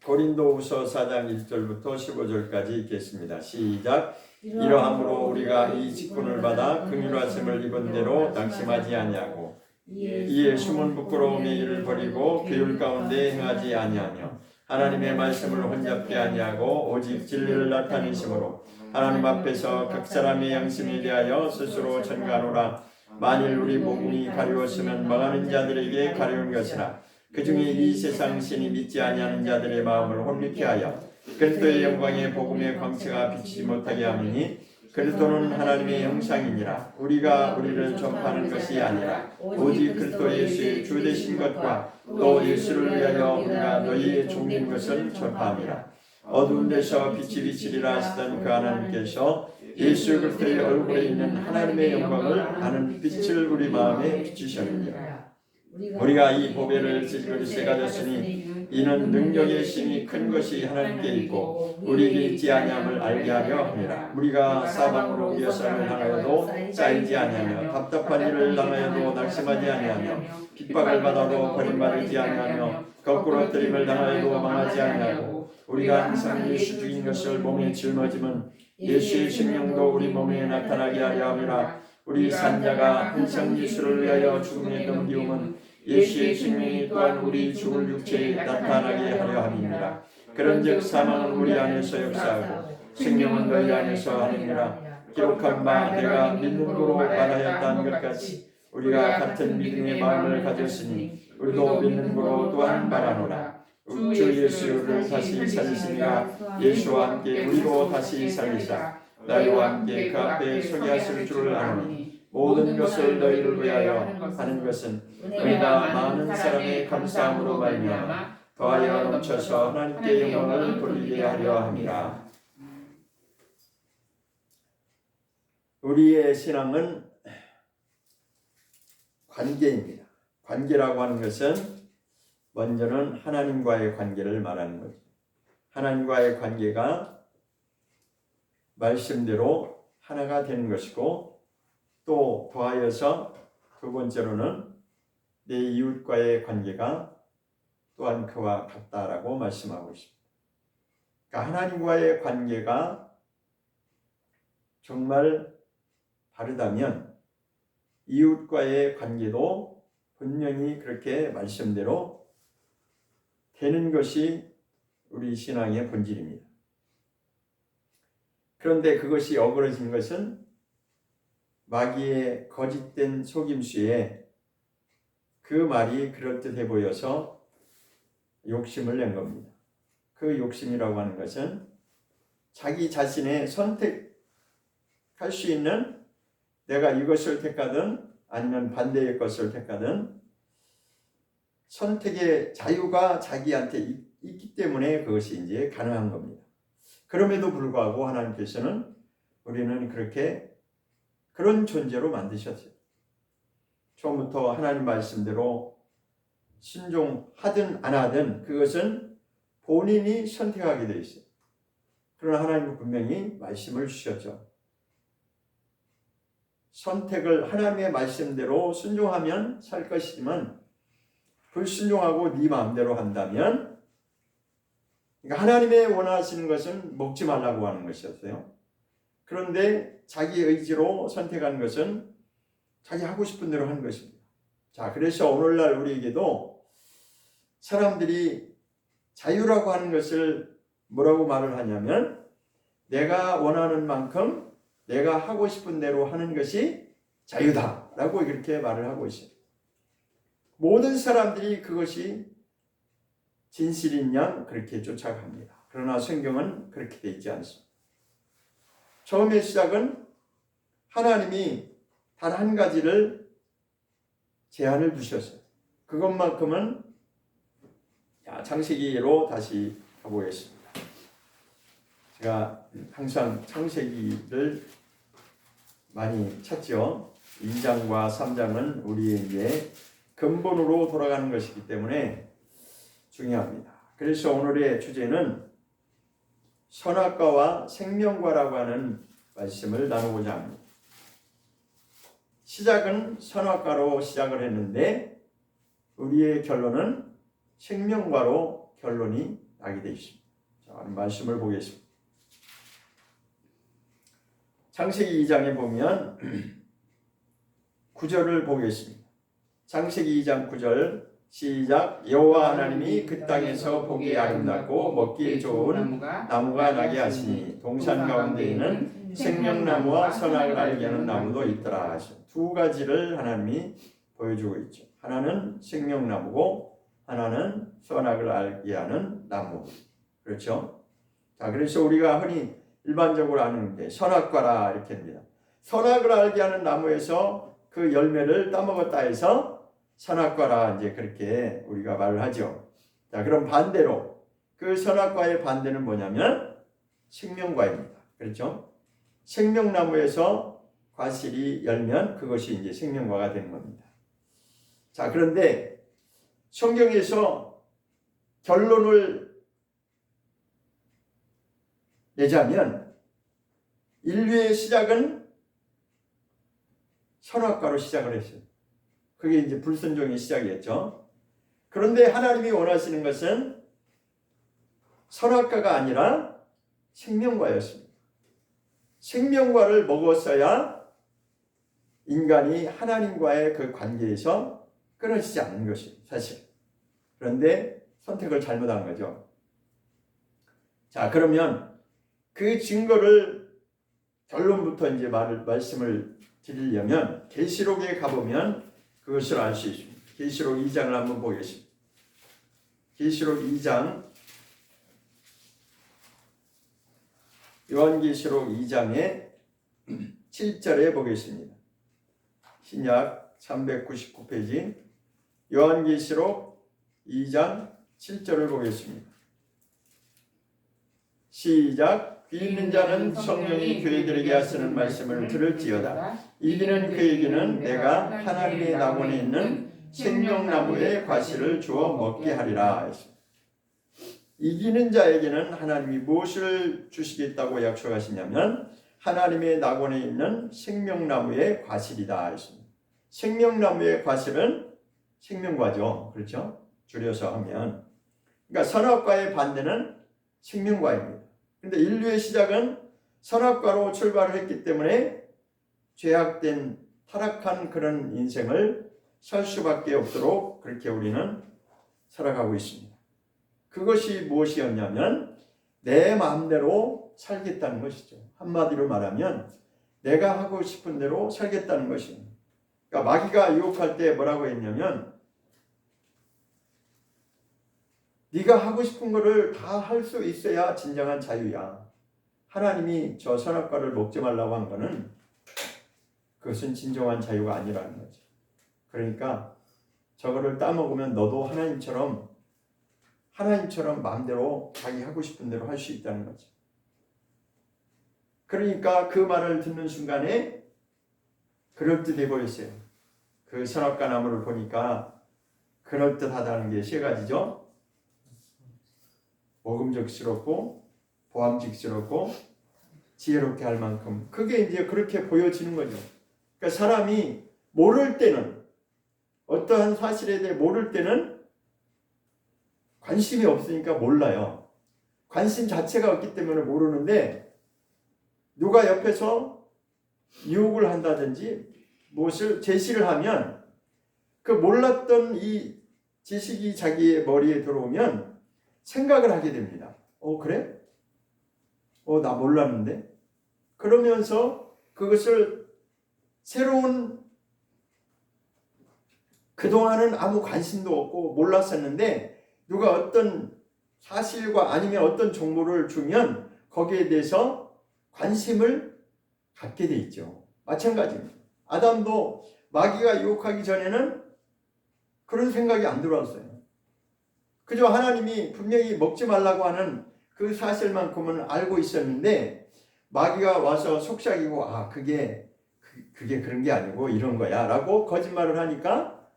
고린도후서 4장 1절부터 15절까지 읽겠습니다. 시작. 이러함으로 우리가 이 직분을 받아 긍휼하심을 입은 대로 낙심하지 아니하고 이에 숨은 부끄러움의 일을 버리고 교율 가운데 행하지 아니하며 하나님의 말씀을 혼잡게 아니하고 오직 진리를 나타내심으로 하나님 앞에서 각 사람의 양심에 대하여 스스로 전가노라. 만일 우리 복음이 가려웠으면 망하는 자들에게 가려운 것이라. 그 중에 이 세상 신이 믿지 아니하는 자들의 마음을 혼미케 하여 그리스도의 영광의 복음의 광채가 비치지 못하게 하느니 그리스도는 하나님의 형상이니라. 우리가 우리를 전파하는 것이 아니라 오직 그리스도 예수의 주 되신 것과 또 예수를 위하여 우리가 너희의 종인 것을 전파함이라. 어두운 데서 빛이 비치리라 하시던 그 하나님께서 예수 그리스도의 얼굴에 있는 하나님의 영광을 아는 빛을 우리 마음에 비추셨느니라. 우리가 이 보배를 질그릇에 가졌으니 이는 능력의 힘이 큰 것이 하나님께 있고 우리에게 있지 아니함을 알게 하려 함이라. 우리가 사방으로 위협을 당하여도 쌓이지 아니하며 답답한 일을 당하여도 낙심하지 아니하며 핍박을 받아도 버림받지 아니하며 거꾸로 뜨림을 당하여도 망하지 아니하고 우리가 항상 예수 죽인 것을 몸에 짊어짐은 예수의 생명도 우리 몸에 나타나게 하려 함이라. 우리 산자가 항상 예수를 위하여 죽음에 넘기움은 예수의 생명이 또한 우리 죽을 육체에 나타나게 하려 함이니라. 그런즉 사망은 우리 안에서 역사하고 생명은 너희 안에서 하느니라. 기록한 바 내가 믿는 거로 말하였다는 것 같이 우리가 같은 믿음의 마음을 가졌으니 우리도 믿는 거로 또한 말하노라. 주 예수를 다시 살리시니라. 예수와 함께 우리도 다시 살리사 너희와 함께 그 앞에 서게 하실 줄을 아노니 모든 것을 너희를 위하여 하는 것은 너희가 많은 사람의 감사함으로 말미암아 더하여 넘쳐서 하나님께 영광을 돌리게 하려 함이라. 우리의 신앙은 관계입니다. 관계라고 하는 것은 먼저는 하나님과의 관계를 말하는 거죠. 하나님과의 관계가 말씀대로 하나가 되는 것이고 또 더하여서 두 번째로는 내 이웃과의 관계가 또한 그와 같다라고 말씀하고 있습니다. 그러니까 하나님과의 관계가 정말 바르다면 이웃과의 관계도 분명히 그렇게 말씀대로 되는 것이 우리 신앙의 본질입니다. 그런데 그것이 어그러진 것은 마귀의 거짓된 속임수에 그 말이 그럴듯해 보여서 욕심을 낸 겁니다. 그 욕심이라고 하는 것은 자기 자신의 선택할 수 있는 내가 이것을 택하든 아니면 반대의 것을 택하든 선택의 자유가 자기한테 있기 때문에 그것이 이제 가능한 겁니다. 그럼에도 불구하고 하나님께서는 우리는 그런 존재로 만드셨어요. 처음부터 하나님 말씀대로 순종하든 안 하든 그것은 본인이 선택하게 되어 있어요. 그러나 하나님은 분명히 말씀을 주셨죠. 선택을 하나님의 말씀대로 순종하면 살 것이지만 불순종하고 네 마음대로 한다면 그러니까 하나님의 원하시는 것은 먹지 말라고 하는 것이었어요. 그런데 자기 의지로 선택한 것은 자기 하고 싶은 대로 하는 것입니다. 자, 그래서 오늘날 우리에게도 사람들이 자유라고 하는 것을 뭐라고 말을 하냐면 내가 원하는 만큼 내가 하고 싶은 대로 하는 것이 자유다라고 이렇게 말을 하고 있어요. 모든 사람들이 그것이 진실인 양 그렇게 쫓아갑니다. 그러나 성경은 그렇게 되어 있지 않습니다. 처음의 시작은 하나님이 단 한 가지를 제한을 두셨어요. 그것만큼은 창세기로 다시 가보겠습니다. 제가 항상 창세기를 많이 찾죠. 2장과 3장은 우리에게 근본으로 돌아가는 것이기 때문에 중요합니다. 그래서 오늘의 주제는 선악과와 생명과라고 하는 말씀을 나누고자 합니다. 시작은 선악과로 시작을 했는데 우리의 결론은 생명과로 결론이 나게 되어 있습니다. 자, 말씀을 보겠습니다. 창세기 2장에 보면 9절을 보겠습니다. 창세기 2장 9절 시작. 여호와 하나님이 그 땅에서 보기 아름답고 먹기에 좋은 나무가 나게 하시니 동산 가운데에는 생명나무와 선악을 알게 하는 나무도 있더라 하시니 두 가지를 하나님이 보여주고 있죠. 하나는 생명나무고 하나는 선악을 알게 하는 나무. 그렇죠? 자, 그래서 우리가 흔히 일반적으로 아는 게 선악과라 이렇게 합니다. 선악을 알게 하는 나무에서 그 열매를 따먹었다 해서 선악과라 이제 그렇게 우리가 말을 하죠. 자, 그럼 반대로 그 선악과의 반대는 뭐냐면 생명과입니다. 그렇죠? 생명나무에서 과실이 열면 그것이 이제 생명과가 되는 겁니다. 자, 그런데 성경에서 결론을 내자면 인류의 시작은 선악과로 시작을 했어요. 그게 이제 불순종의 시작이었죠. 그런데 하나님이 원하시는 것은 선악과가 아니라 생명과였습니다. 생명과를 먹었어야 인간이 하나님과의 그 관계에서 끊어지지 않는 것이 사실. 그런데 선택을 잘못한 거죠. 자, 그러면 그 증거를 결론부터 이제 말씀을 드리려면 계시록에 가보면 그것을 알 수 있습니다. 계시록 2장을 한번 보겠습니다. 계시록 2장 요한계시록 2장의 7절에 보겠습니다. 신약 399페이지 요한계시록 2장 7절을 보겠습니다. 시작. 귀 있는 자는 성령이 교회들에게 하시는 말씀을 들을지어다. 이기는 그에게는 내가 하나님의 낙원에 있는 생명나무의 과실을 주어 먹게 하리라. 이기는 자에게는 하나님이 무엇을 주시겠다고 약속하시냐면 하나님의 낙원에 있는 생명나무의 과실이다 했습니다. 생명나무의 과실은 생명과죠. 그렇죠? 줄여서 하면. 그러니까 선악과의 반대는 생명과입니다. 그런데 인류의 시작은 선악과로 출발을 했기 때문에 죄악된 타락한 그런 인생을 살 수밖에 없도록 그렇게 우리는 살아가고 있습니다. 그것이 무엇이었냐면 내 마음대로 살겠다는 것이죠. 한마디로 말하면 내가 하고 싶은 대로 살겠다는 것입니다. 그러니까 마귀가 유혹할 때 뭐라고 했냐면 네가 하고 싶은 거를 다 할 수 있어야 진정한 자유야. 하나님이 저 선악과를 먹지 말라고 한 거는 그것은 진정한 자유가 아니라는 거죠. 그러니까 저거를 따먹으면 너도 하나님처럼 마음대로 자기 하고 싶은 대로 할 수 있다는 거죠. 그러니까 그 말을 듣는 순간에 그럴듯해 보였어요. 그 선악과 나무를 보니까 그럴듯하다는 게 세 가지죠. 먹음직스럽고 보암직스럽고 지혜롭게 할 만큼 그게 이제 그렇게 보여지는 거죠. 그러니까 사람이 모를 때는 어떠한 사실에 대해 모를 때는 관심이 없으니까 몰라요. 관심 자체가 없기 때문에 모르는데 누가 옆에서 유혹을 한다든지 무엇을 제시를 하면 그 몰랐던 이 지식이 자기의 머리에 들어오면 생각을 하게 됩니다. 그래? 나 몰랐는데? 그러면서 그것을 새로운 그동안은 아무 관심도 없고 몰랐었는데 누가 어떤 사실과 아니면 어떤 정보를 주면 거기에 대해서 관심을 갖게 돼 있죠. 마찬가지입니다. 아담도 마귀가 유혹하기 전에는 그런 생각이 안 들어왔어요. 그저 하나님이 분명히 먹지 말라고 하는 그 사실만큼은 알고 있었는데 마귀가 와서 속삭이고 그게 그런 게 아니고 이런 거야 라고 거짓말을 하니까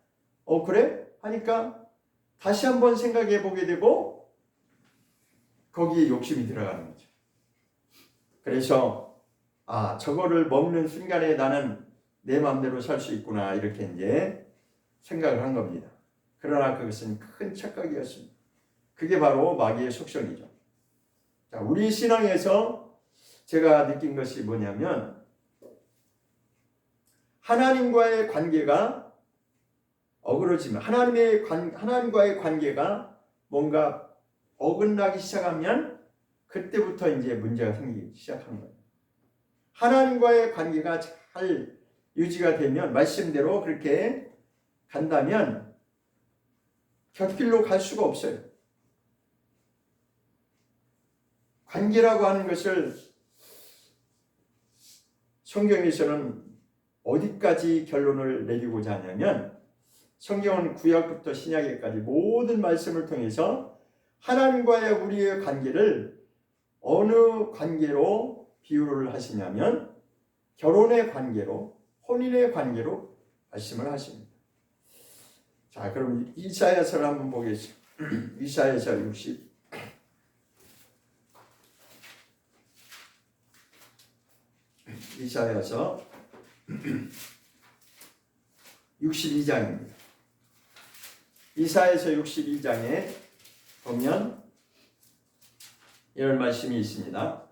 그래? 하니까 다시 한번 생각해 보게 되고 거기에 욕심이 들어가는 거죠. 그래서 저거를 먹는 순간에 나는 내 마음대로 살 수 있구나 이렇게 이제 생각을 한 겁니다. 그러나 그것은 큰 착각이었습니다. 그게 바로 마귀의 속성이죠. 자, 우리 신앙에서 제가 느낀 것이 뭐냐면 하나님과의 관계가 어그러지면 하나님과의 관계가 뭔가 어긋나기 시작하면 그때부터 이제 문제가 생기기 시작하는 거예요. 하나님과의 관계가 잘 유지가 되면 말씀대로 그렇게 간다면 곁길로 갈 수가 없어요. 관계라고 하는 것을 성경에서는 어디까지 결론을 내리고자 하냐면 성경은 구약부터 신약에까지 모든 말씀을 통해서 하나님과의 우리의 관계를 어느 관계로 비유를 하시냐면 결혼의 관계로, 혼인의 관계로 말씀을 하십니다. 자, 그럼 이사야서를 한번 보겠습니다. 이사야서 62장입니다. 이사야서 62장에 보면 이런 말씀이 있습니다.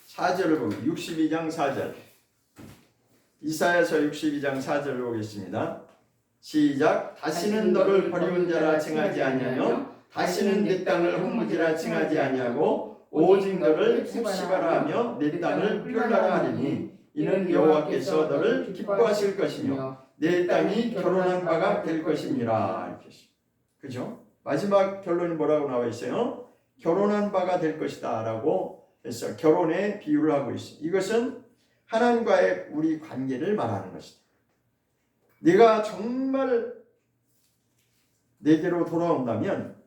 4절을 보면 62장 4절 이사야서 62장 4절을 보겠습니다. 시작. 다시는 너를 버리운 자라 칭하지 아니하며 다시는 내 땅을 흙무지라 칭하지 아니하고 오직 너를 heb시바라 하며 내 땅을 뷸라라 하리니 이는 여호와께서 너를 기뻐하실 것이며 내 땅이 결혼한 바가 될 것임이라. 이렇게 그죠? 마지막 결론이 뭐라고 나와 있어요? 결혼한 바가 될 것이다 라고 해서 결혼에 비유를 하고 있어요. 이것은 하나님과의 우리 관계를 말하는 것이다. 네가 정말 내게로 돌아온다면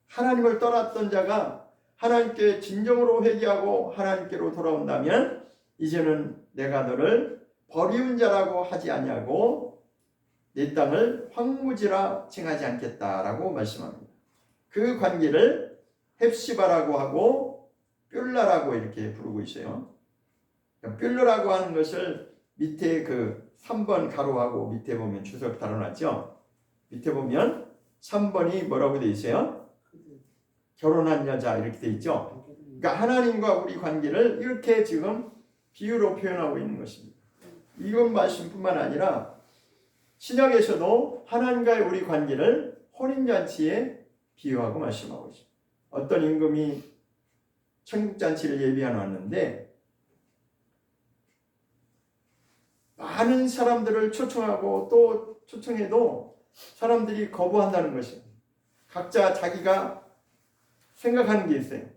하나님을 떠났던 자가 하나님께 진정으로 회개하고 하나님께로 돌아온다면 이제는 내가 너를 버리운 자라고 하지 아니하고 내 땅을 황무지라 칭하지 않겠다라고 말씀합니다. 그 관계를 헵시바라고 하고 뷸라라고 이렇게 부르고 있어요. 뷸라라고 하는 것을 밑에 그 3번 가로하고 밑에 보면 주석 달아놨죠. 밑에 보면 3번이 뭐라고 되어 있어요? 결혼한 여자 이렇게 되어 있죠. 그러니까 하나님과 우리 관계를 이렇게 지금 비유로 표현하고 있는 것입니다. 이건 말씀뿐만 아니라 신약에서도 하나님과의 우리 관계를 혼인잔치에 비유하고 말씀하고 있습니다. 어떤 임금이 천국잔치를 예비해 놨는데 많은 사람들을 초청하고 또 초청해도 사람들이 거부한다는 것이에요. 각자 자기가 생각하는 게 있어요.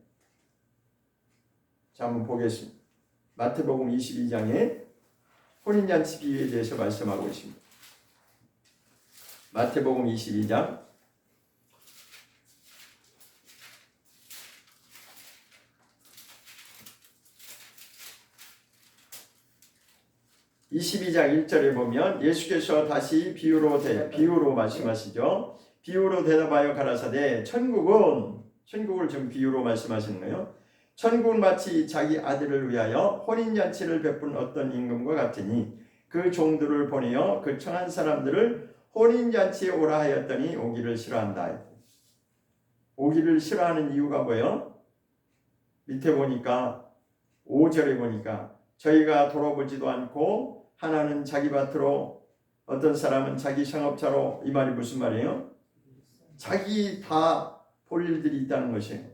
자, 한번 보겠습니다. 마태복음 22장에 혼인잔치 비유에 대해서 말씀하고 있습니다. 마태복음 22장 22장 1절에 보면 예수께서 다시 비유로 말씀하시죠. 비유로 대답하여 가라사대 천국을 좀 비유로 말씀하시는 거예요. 천국은 마치 자기 아들을 위하여 혼인잔치를 베푼 어떤 임금과 같으니 그 종들을 보내어 그 청한 사람들을 혼인잔치에 오라 하였더니 오기를 싫어한다. 오기를 싫어하는 이유가 뭐예요? 밑에 보니까 5절에 보니까 저희가 돌아보지도 않고 하나는 자기 밭으로 어떤 사람은 자기 상업차로 이 말이 무슨 말이에요? 자기 다 볼 일들이 있다는 것이에요.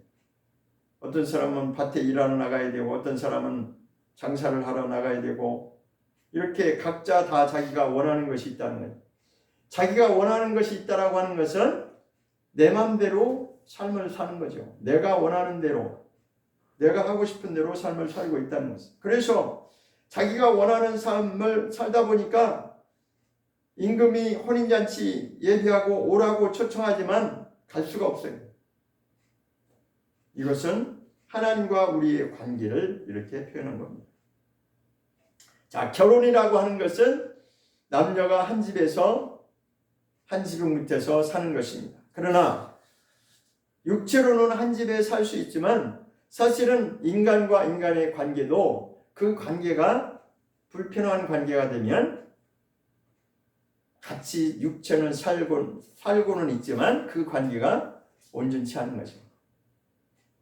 어떤 사람은 밭에 일하러 나가야 되고 어떤 사람은 장사를 하러 나가야 되고 이렇게 각자 다 자기가 원하는 것이 있다는 거예요. 자기가 원하는 것이 있다라고 하는 것은 내 마음대로 삶을 사는 거죠. 내가 원하는 대로 내가 하고 싶은 대로 삶을 살고 있다는 것이에요. 그래서 자기가 원하는 삶을 살다 보니까 임금이 혼인잔치 예비하고 오라고 초청하지만 갈 수가 없어요. 이것은 하나님과 우리의 관계를 이렇게 표현한 겁니다. 자, 결혼이라고 하는 것은 남녀가 한 집에서 한 지붕 밑에서 사는 것입니다. 그러나 육체로는 한 집에 살 수 있지만 사실은 인간과 인간의 관계도 그 관계가 불편한 관계가 되면 같이 육체는 살고는 있지만 그 관계가 온전치 않은 것입니다.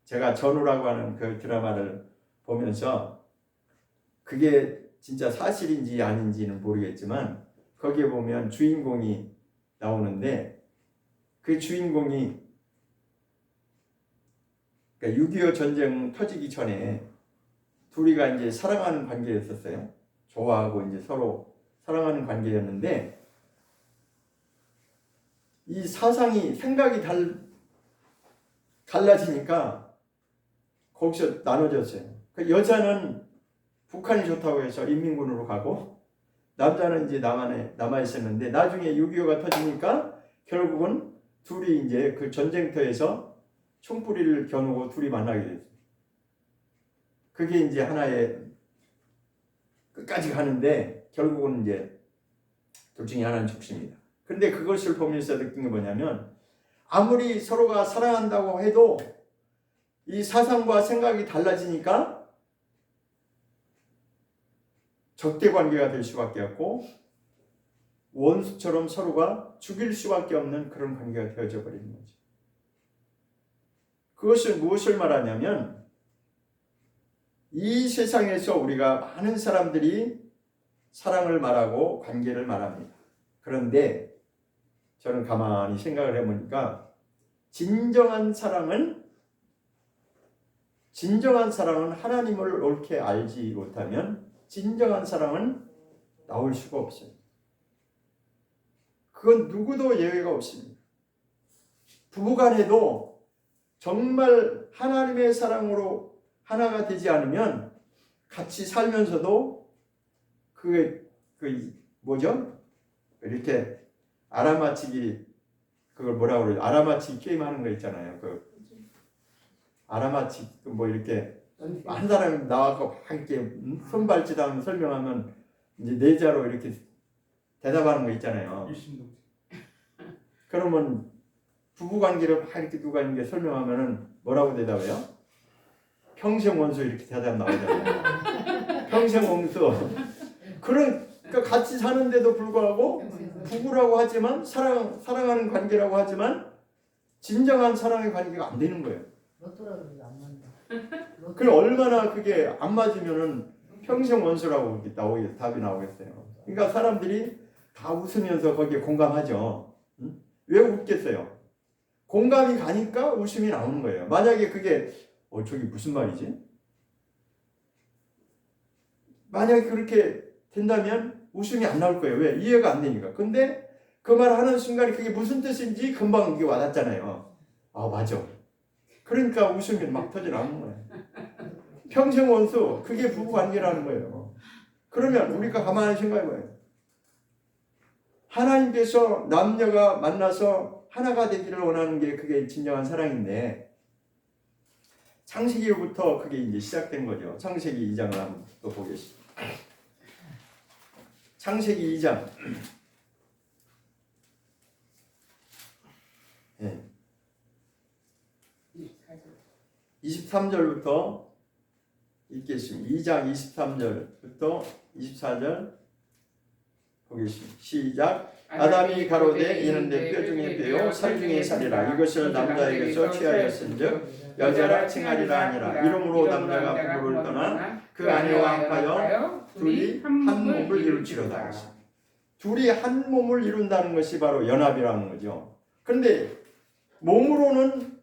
제가 전우라고 하는 그 드라마를 보면서 그게 진짜 사실인지 아닌지는 모르겠지만 거기에 보면 주인공이 나오는데 그 주인공이 그러니까 6.25 전쟁 터지기 전에 둘이가 이제 사랑하는 관계였었어요. 좋아하고 이제 서로 사랑하는 관계였는데 이 사상이 생각이 달라지니까 거기서 나눠졌어요. 그 여자는 북한이 좋다고 해서 인민군으로 가고 남자는 이제 남아 있었는데 나중에 6.25가 터지니까 결국은 둘이 이제 그 전쟁터에서 총뿌리를 겨누고 둘이 만나게 됐어요. 그게 이제 하나의 끝까지 가는데 결국은 이제 둘 중에 하나는 죽습니다. 근데 그것을 보면서 느낀 게 뭐냐면 아무리 서로가 사랑한다고 해도 이 사상과 생각이 달라지니까 적대 관계가 될 수밖에 없고 원수처럼 서로가 죽일 수밖에 없는 그런 관계가 되어져 버리는 거죠. 그것은 무엇을 말하냐면 이 세상에서 우리가 많은 사람들이 사랑을 말하고 관계를 말합니다. 그런데 저는 가만히 생각을 해보니까 진정한 사랑은 하나님을 옳게 알지 못하면 진정한 사랑은 나올 수가 없어요. 그건 누구도 예외가 없습니다. 부부간에도 정말 하나님의 사랑으로 하나가 되지 않으면 같이 살면서도 뭐죠? 이렇게 알아맞히기 그걸 뭐라고 그러죠? 알아맞히기 게임 하는 거 있잖아요. 알아맞히기 뭐 이렇게 한 사람이 나와서 막 이렇게 손발짓하면 설명하면 이제 내자로 이렇게 대답하는 거 있잖아요. 그러면 부부 관계를 막 이렇게 누가 있는 게 설명하면은 뭐라고 대답해요? 평생 원수 이렇게 대답 나오잖아요. 평생 원수. 그러니까 같이 사는데도 불구하고 부부라고 하지만 사랑하는 관계라고 하지만 진정한 사랑의 관계가 안 되는 거예요. 그럼 얼마나 그게 안 맞으면은 평생 원수라고 답이 나오겠어요. 그러니까 사람들이 다 웃으면서 거기에 공감하죠. 응? 왜 웃겠어요? 공감이 가니까 웃음이 나오는 거예요. 만약에 그게 저기 무슨 말이지? 만약에 그렇게 된다면 웃음이 안 나올 거예요. 왜? 이해가 안 되니까. 근데 그 말 하는 순간에 그게 무슨 뜻인지 금방 이게 와닿잖아요. 아, 맞아. 그러니까 웃음이 막 터져 나오는 거예요. 평생 원수, 그게 부부 관계라는 거예요. 그러면 우리가 가만히 생각해봐요. 하나님께서 남녀가 만나서 하나가 되기를 원하는 게 그게 진정한 사랑인데 창세기로부터 그게 이제 시작된 거죠. 창세기 2장을 한번 또 보겠습니다. 창세기 2장. 네. 23절부터 읽겠습니다. 2장 23절부터 24절 보겠습니다. 시작. 아담이 가로되 이는 내 뼈 중에 뼈요 살 중에 살이라. 이것을 남자에게서 취하였은즉 여자라 칭하리라 하니라. 이러므로 남자가 부부를 떠나 그 아내와 합하여 둘이 한 몸을 이룰지로다. 둘이 한 몸을 이룬다는 것이 바로 연합이라는 거죠. 그런데 몸으로는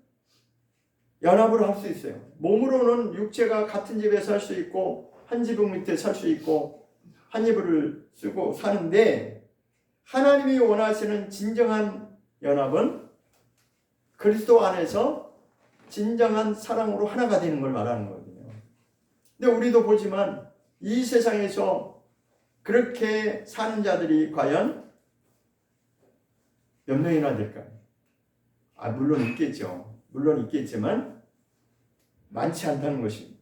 연합을 할 수 있어요. 몸으로는 육체가 같은 집에 살 수 있고 한 지붕 밑에 살 수 있고 한 이불을 쓰고 사는데 하나님이 원하시는 진정한 연합은 그리스도 안에서 진정한 사랑으로 하나가 되는 걸 말하는 거거든요. 근데 우리도 보지만 이 세상에서 그렇게 사는 자들이 과연 몇 명이나 될까요? 물론 있겠죠. 물론 있겠지만 많지 않다는 것입니다.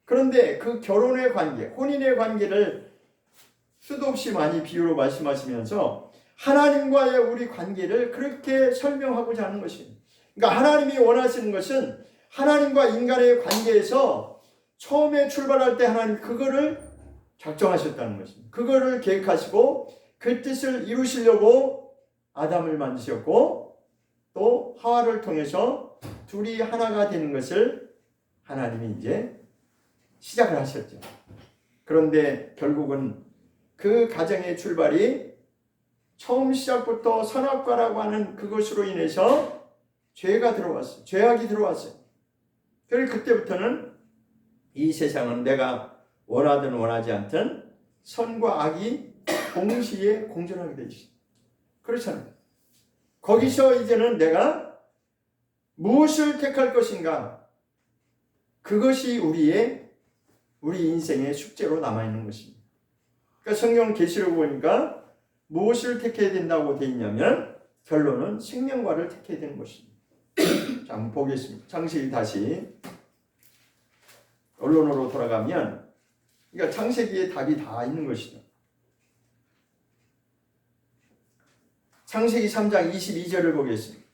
그런데 그 결혼의 관계, 혼인의 관계를 수도 없이 많이 비유로 말씀하시면서 하나님과의 우리 관계를 그렇게 설명하고자 하는 것입니다. 그러니까 하나님이 원하시는 것은 하나님과 인간의 관계에서 처음에 출발할 때 하나님 그거를 작정하셨다는 것입니다. 그거를 계획하시고 그 뜻을 이루시려고 아담을 만드셨고 또 하와를 통해서 둘이 하나가 되는 것을 하나님이 이제 시작을 하셨죠. 그런데 결국은 그 가정의 출발이 처음 시작부터 선악과라고 하는 그것으로 인해서 죄가 들어왔어요. 죄악이 들어왔어요. 그래서 그때부터는 이 세상은 내가 원하든 원하지 않든 선과 악이 동시에 공존하게 되어 있어요. 그렇잖아요. 거기서 이제는 내가 무엇을 택할 것인가? 그것이 우리 인생의 숙제로 남아있는 것입니다. 그러니까 성경 계시록 보니까 무엇을 택해야 된다고 되어 있냐면 결론은 생명과를 택해야 되는 것입니다. 자, 한번 보겠습니다. 창세기 다시 언론으로 돌아가면 그러니까 창세기에 답이 다 있는 것이죠. 창세기 3장 22절을 보겠습니다.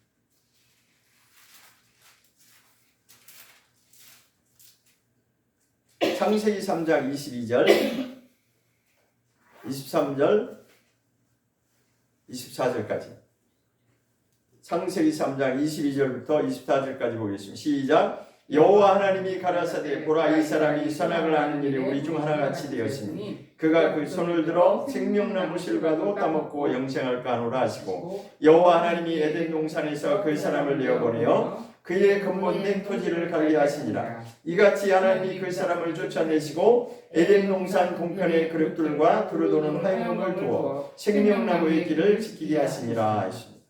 창세기 3장 22절, 23절, 24절까지. 창세기 3장 22절부터 24절까지 보겠습니다. 시작. 여호와 하나님이 가라사대 보라 이 사람이 선악을 아는 일이 우리 중 하나같이 되었으니 그가 그 손을 들어 생명나무 실과도 따먹고 영생할까 하노라 하시고 여호와 하나님이 에덴 동산에서 그 사람을 내어보내어 그의 근본된 토지를 갈게 하시니라. 이같이 하나님이 그 사람을 쫓아내시고 에덴 동산 동편의 그릇들과 두루도는 화용을 두어 생명나무의 길을 지키게 하시니라 하십니다.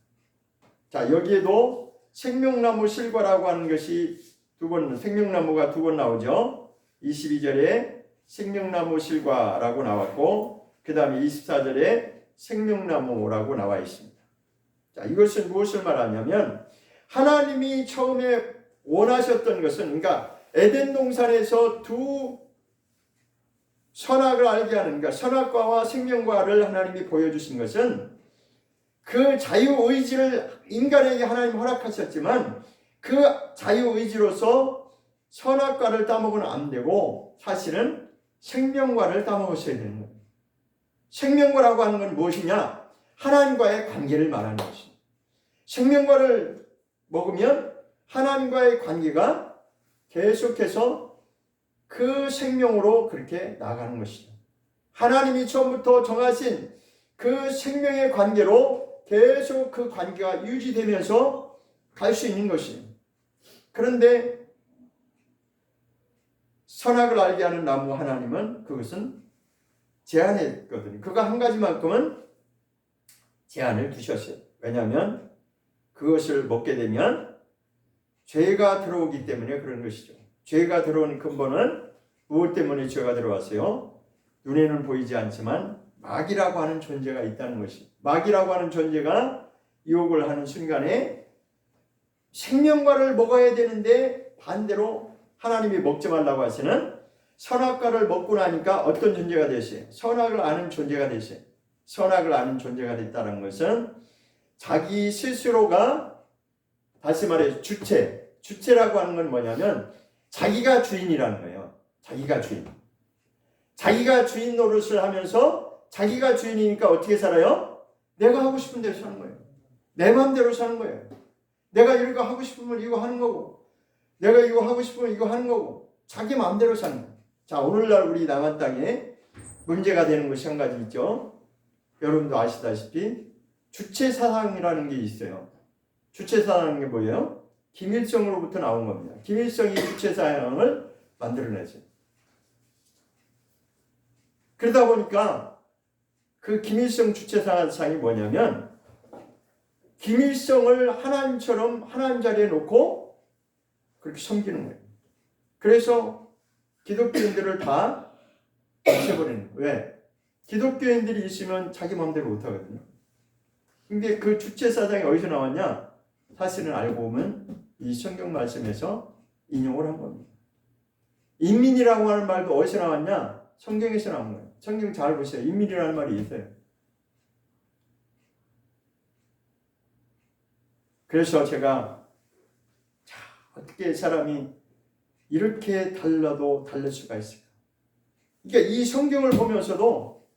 자, 여기에도 생명나무 실과라고 하는 것이 생명나무가 두 번 나오죠. 22절에 생명나무 실과라고 나왔고 그 다음에 24절에 생명나무라고 나와 있습니다. 자, 이것은 무엇을 말하냐면 하나님이 처음에 원하셨던 것은 그러니까 에덴 동산에서 두 선악을 알게 하는 그러니까 선악과와 생명과를 하나님이 보여주신 것은 그 자유의지를 인간에게 하나님 허락하셨지만 그 자유의지로서 선악과를 따먹으면 안 되고 사실은 생명과를 따먹으셔야 되는 거예요. 생명과라고 하는 건 무엇이냐? 하나님과의 관계를 말하는 것입니다. 생명과를 먹으면 하나님과의 관계가 계속해서 그 생명으로 그렇게 나가는 것이죠. 하나님이 처음부터 정하신 그 생명의 관계로 계속 그 관계가 유지되면서 갈 수 있는 것이에요. 그런데 선악을 알게 하는 나무 하나님은 그것은 제한했거든요. 그거 한 가지만큼은 제한을 두셨어요. 왜냐하면 그것을 먹게 되면 죄가 들어오기 때문에 그런 것이죠. 죄가 들어오는 근본은 무엇 때문에 죄가 들어왔어요? 눈에는 보이지 않지만 마귀라고 하는 존재가 있다는 것이죠. 마귀라고 하는 존재가 유혹을 하는 순간에 생명과를 먹어야 되는데 반대로 하나님이 먹지 말라고 하시는 선악과를 먹고 나니까 어떤 존재가 됐어요? 선악을 아는 존재가 됐어요. 선악을 아는 존재가 됐다는 것은 자기 스스로가 다시 말해 주체라고 하는 건 뭐냐면 자기가 주인이라는 거예요. 자기가 주인. 자기가 주인 노릇을 하면서 자기가 주인이니까 어떻게 살아요? 내가 하고 싶은 대로 사는 거예요. 내 마음대로 사는 거예요. 내가 이거 하고 싶으면 이거 하는 거고 내가 이거 하고 싶으면 이거 하는 거고 자기 마음대로 사는 거예요. 자, 오늘날 우리 남한 땅에 문제가 되는 것이 한 가지 있죠. 여러분도 아시다시피 주체사상이라는 게 있어요. 주체사상이 게 뭐예요? 김일성으로부터 나온 겁니다. 김일성이 주체사상을 만들어내죠. 그러다 보니까 그 김일성 주체사상이 뭐냐면 김일성을 하나님처럼 하나님 자리에 놓고 그렇게 섬기는 거예요. 그래서 기독교인들을 다 없애버리는 거예요. 왜? 기독교인들이 있으면 자기 마음대로 못하거든요. 근데 그 주체사상이 어디서 나왔냐? 사실은 알고 보면 이 성경 말씀에서 인용을 한 겁니다. 인민이라고 하는 말도 어디서 나왔냐? 성경에서 나온 거예요. 성경 잘 보세요. 인민이라는 말이 있어요. 그래서 제가 어떻게 사람이 이렇게 달라도 다를 수가 있을까? 그러니까 이 성경을 보면서도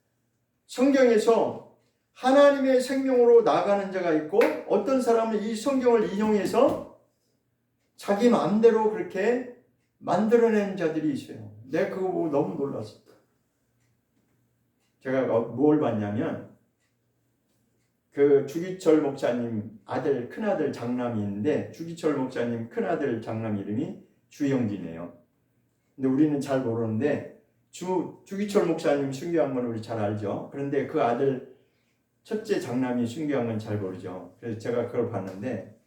성경에서 하나님의 생명으로 나아가는 자가 있고 어떤 사람은 이 성경을 인용해서 자기 마음대로 그렇게 만들어낸 자들이 있어요. 내가 그거 보고 너무 놀랐어. 제가 뭘 봤냐면 그 주기철 목사님 아들 큰아들 장남이 있는데 주기철 목사님 큰아들 장남 이름이 주영진이에요. 근데 우리는 잘 모르는데 주기철 목사님 순교한 건 우리 잘 알죠. 그런데 그 아들 첫째 장남이 순교한 건 잘 모르죠. 그래서 제가 그걸 봤는데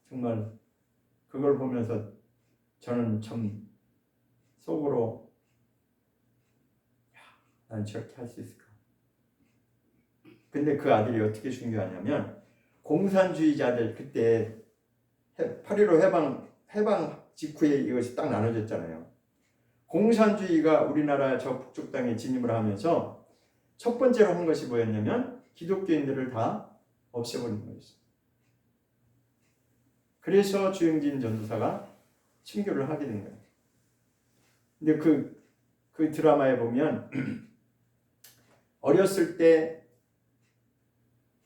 정말 그걸 보면서 저는 참 속으로 난 저렇게 할 수 있을까. 근데 그 아들이 어떻게 순교하냐면 공산주의자들 그때 8.15 해방 직후에 이것이 딱 나눠졌잖아요. 공산주의가 우리나라 저 북쪽 땅에 진입을 하면서 첫 번째로 한 것이 뭐였냐면 기독교인들을 다 없애버린 거였어요. 그래서 주영진 전도사가 순교를 하게 된 거예요. 근데 그 드라마에 보면 어렸을 때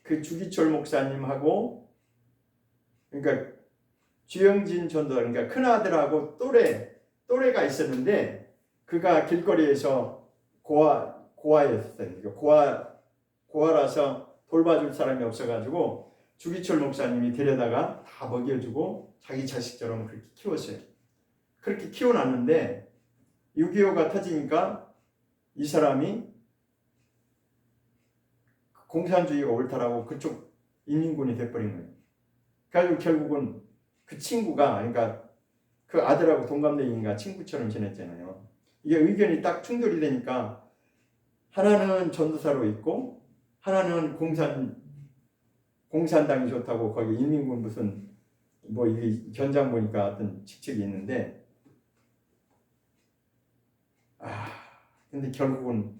그 주기철 목사님하고 그러니까 주영진 전도사 그러니까 큰 아들하고 또래가 있었는데 그가 길거리에서 고아였어요. 그러니까 고아라서 돌봐줄 사람이 없어가지고 주기철 목사님이 데려다가 다 먹여주고 자기 자식처럼 그렇게 키웠어요. 그렇게 키워놨는데 6.25가 터지니까 이 사람이 공산주의가 옳다라고 그쪽 인민군이 돼버린 거예요. 그래서 결국은 그 친구가 그러니까 그 아들하고 동갑내기인가 친구처럼 지냈잖아요. 이게 의견이 딱 충돌이 되니까 하나는 전도사로 있고 하나는 공산당이 좋다고 거기 인민군 무슨 뭐 이게 현장 보니까 어떤 직책이 있는데 근데 결국은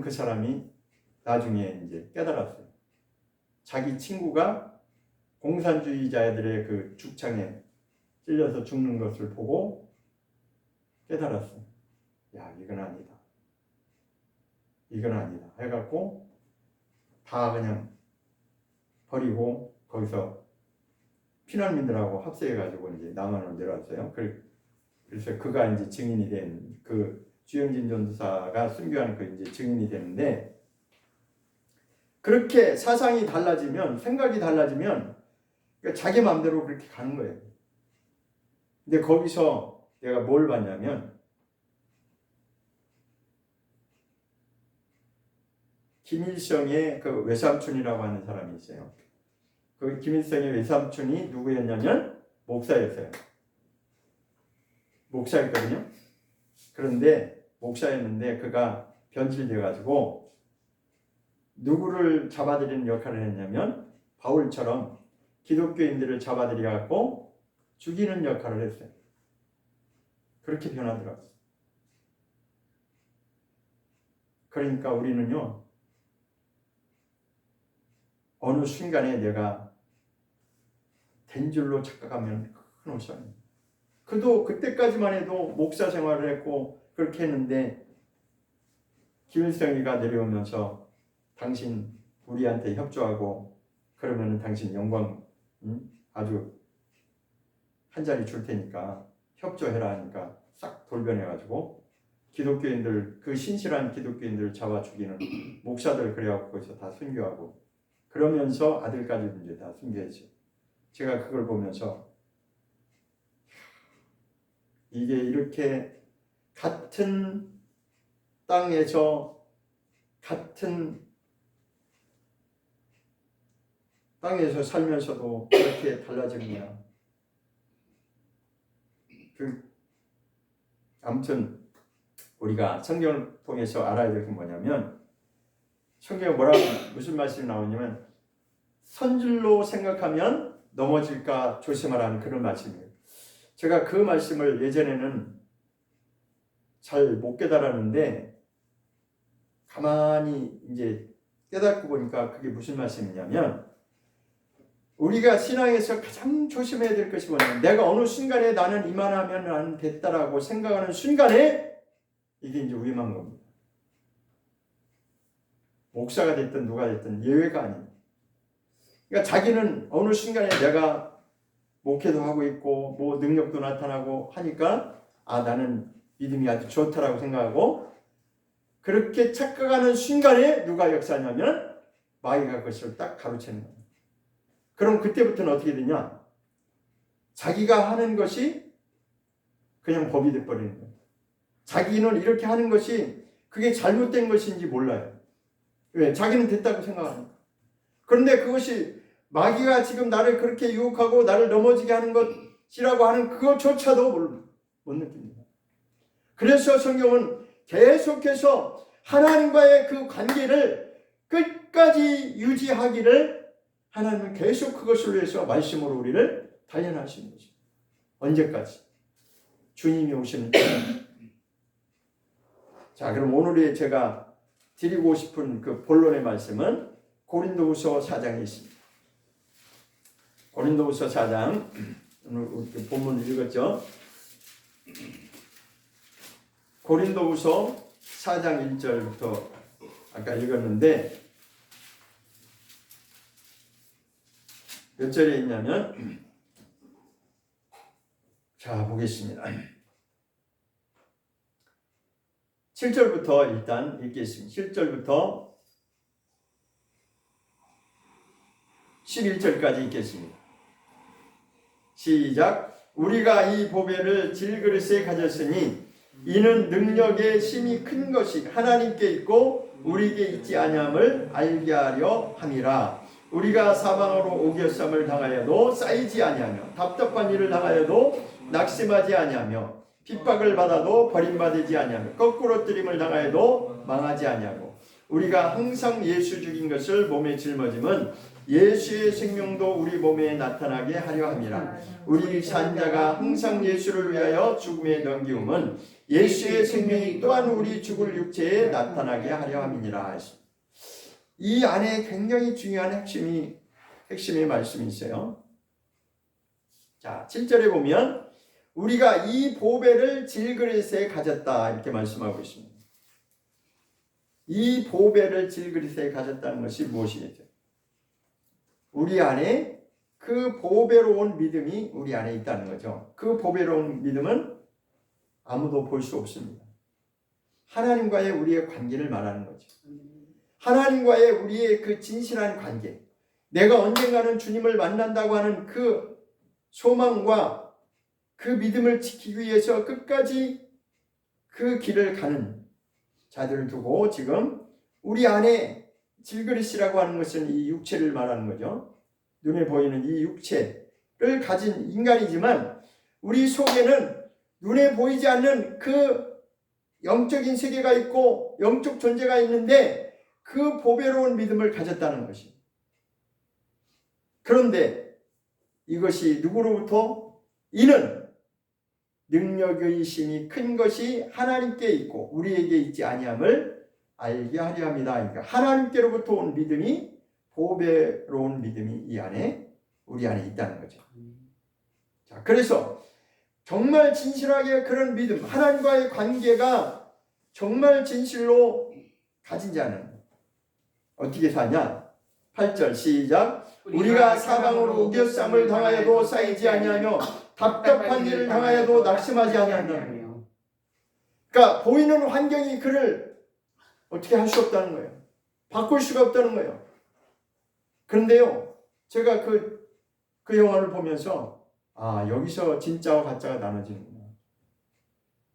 그 사람이 나중에 이제 깨달았어요. 자기 친구가 공산주의자들의 그 죽창에 찔려서 죽는 것을 보고 깨달았어요. 야, 이건 아니다. 해갖고 다 그냥 버리고 거기서 피난민들하고 합세해가지고 이제 남한으로 내려왔어요. 그래서 그가 이제 증인이 된 그 주영진 전도사가 순교한 그 이제 증인이 되는데 그렇게 사상이 달라지면 생각이 달라지면 그러니까 자기 마음대로 그렇게 가는 거예요. 근데 거기서 내가 뭘 봤냐면 김일성의 그 외삼촌이라고 하는 사람이 있어요. 그 김일성의 외삼촌이 누구였냐면 목사였어요. 목사였거든요. 그런데 목사였는데 그가 변질돼가지고 누구를 잡아들이는 역할을 했냐면 바울처럼 기독교인들을 잡아들여갖고 죽이는 역할을 했어요. 그렇게 변하더라고요. 그러니까 우리는요 어느 순간에 내가 된 줄로 착각하면 큰 옷이 아니에요. 그도 그때까지만 해도 목사 생활을 했고 그렇게 했는데 김일성이가 내려오면서 당신 우리한테 협조하고 그러면 당신 영광 아주 한 자리 줄 테니까 협조해라 하니까 싹 돌변해가지고 기독교인들 그 신실한 기독교인들을 잡아 죽이는 목사들 그래갖고 거기서 다 순교하고 그러면서 아들까지도 이제 다 순교했죠. 제가 그걸 보면서 이게 이렇게 같은 땅에서 살면서도 그렇게 달라지느냐. 아무튼 우리가 성경을 통해서 알아야 될 건 뭐냐면 성경에 무슨 말씀이 나오냐면 선줄로 생각하면 넘어질까 조심하라는 그런 말씀이에요. 제가 그 말씀을 예전에는 잘 못 깨달았는데 가만히 이제 깨닫고 보니까 그게 무슨 말씀이냐면 우리가 신앙에서 가장 조심해야 될 것이 뭐냐면 내가 어느 순간에 나는 이만하면 안 됐다라고 생각하는 순간에 이게 이제 위험한 겁니다. 목사가 됐든 누가 됐든 예외가 아닙니다. 그러니까 자기는 어느 순간에 내가 목회도 하고 있고 뭐 능력도 나타나고 하니까 나는 믿음이 아주 좋다라고 생각하고 그렇게 착각하는 순간에 누가 역사하냐면 마귀가 그것을 딱 가로채는 거예요. 그럼 그때부터는 어떻게 되냐? 자기가 하는 것이 그냥 법이 돼버리는 거예요. 자기는 이렇게 하는 것이 그게 잘못된 것인지 몰라요. 왜? 자기는 됐다고 생각하니까. 그런데 그것이 마귀가 지금 나를 그렇게 유혹하고 나를 넘어지게 하는 것이라고 하는 그것조차도 못 느낍니다. 그래서 성경은 계속해서 하나님과의 그 관계를 끝까지 유지하기를 하나님은 계속 그것을 위해서 말씀으로 우리를 단련하시는 거죠. 언제까지? 주님이 오시는 때까지. 자, 그럼 오늘의 제가 드리고 싶은 그 본론의 말씀은 고린도후서 4장에 있습니다. 고린도후서 4장, 오늘 본문을 읽었죠. 고린도후서 4장 1절부터 아까 읽었는데 몇 절에 있냐면 자 보겠습니다. 7절부터 일단 읽겠습니다. 7절부터 11절까지 읽겠습니다. 시작. 우리가 이 보배를 질그릇에 가졌으니 이는 능력의 심이 큰 것이 하나님께 있고 우리에게 있지 아니함을 알게 하려 함이라. 우리가 사방으로 오겨쌈을 당하여도 쌓이지 아니하며 답답한 일을 당하여도 낙심하지 아니하며 핍박을 받아도 버림받지 아니하며 거꾸로 뜨림을 당하여도 망하지 아니하고 우리가 항상 예수 죽인 것을 몸에 짊어짐은 예수의 생명도 우리 몸에 나타나게 하려 함이라. 우리 산자가 항상 예수를 위하여 죽음에 넘기움은 예수의 생명이 또한 우리 죽을 육체에 나타나게 하려 함이니라. 이 안에 굉장히 중요한 핵심의 말씀이 있어요. 자, 7절에 보면 우리가 이 보배를 질그릇에 가졌다 이렇게 말씀하고 있습니다. 이 보배를 질그릇에 가졌다는 것이 무엇이겠죠? 우리 안에 그 보배로운 믿음이 우리 안에 있다는 거죠. 그 보배로운 믿음은 아무도 볼 수 없습니다. 하나님과의 우리의 관계를 말하는 거죠. 하나님과의 우리의 그 진실한 관계, 내가 언젠가는 주님을 만난다고 하는 그 소망과 그 믿음을 지키기 위해서 끝까지 그 길을 가는 자들을 두고 지금 우리 안에 질그릇이라고 하는 것은 이 육체를 말하는 거죠. 눈에 보이는 이 육체를 가진 인간이지만 우리 속에는 눈에 보이지 않는 그 영적인 세계가 있고 영적 존재가 있는데 그 보배로운 믿음을 가졌다는 것이. 그런데 이것이 누구로부터? 이는 능력의 힘이 큰 것이 하나님께 있고 우리에게 있지 아니함을 알게 하려 합니다. 그러니까 하나님께로부터 온 믿음이 보배로운 믿음이 이 안에 우리 안에 있다는 거죠. 자, 그래서 정말 진실하게 그런 믿음, 하나님과의 관계가 정말 진실로 가진 자는 어떻게 사냐? 8절 시작. 우리가 사방으로 우겨쌈을 당하여도 쌓이지 아니하며 답답한 일을 당하여도 낙심하지 아니하며. 그러니까 보이는 환경이 그를 어떻게 할 수 없다는 거예요. 바꿀 수가 없다는 거예요. 그런데요, 제가 그 영화를 보면서 여기서 진짜와 가짜가 나눠지는구나.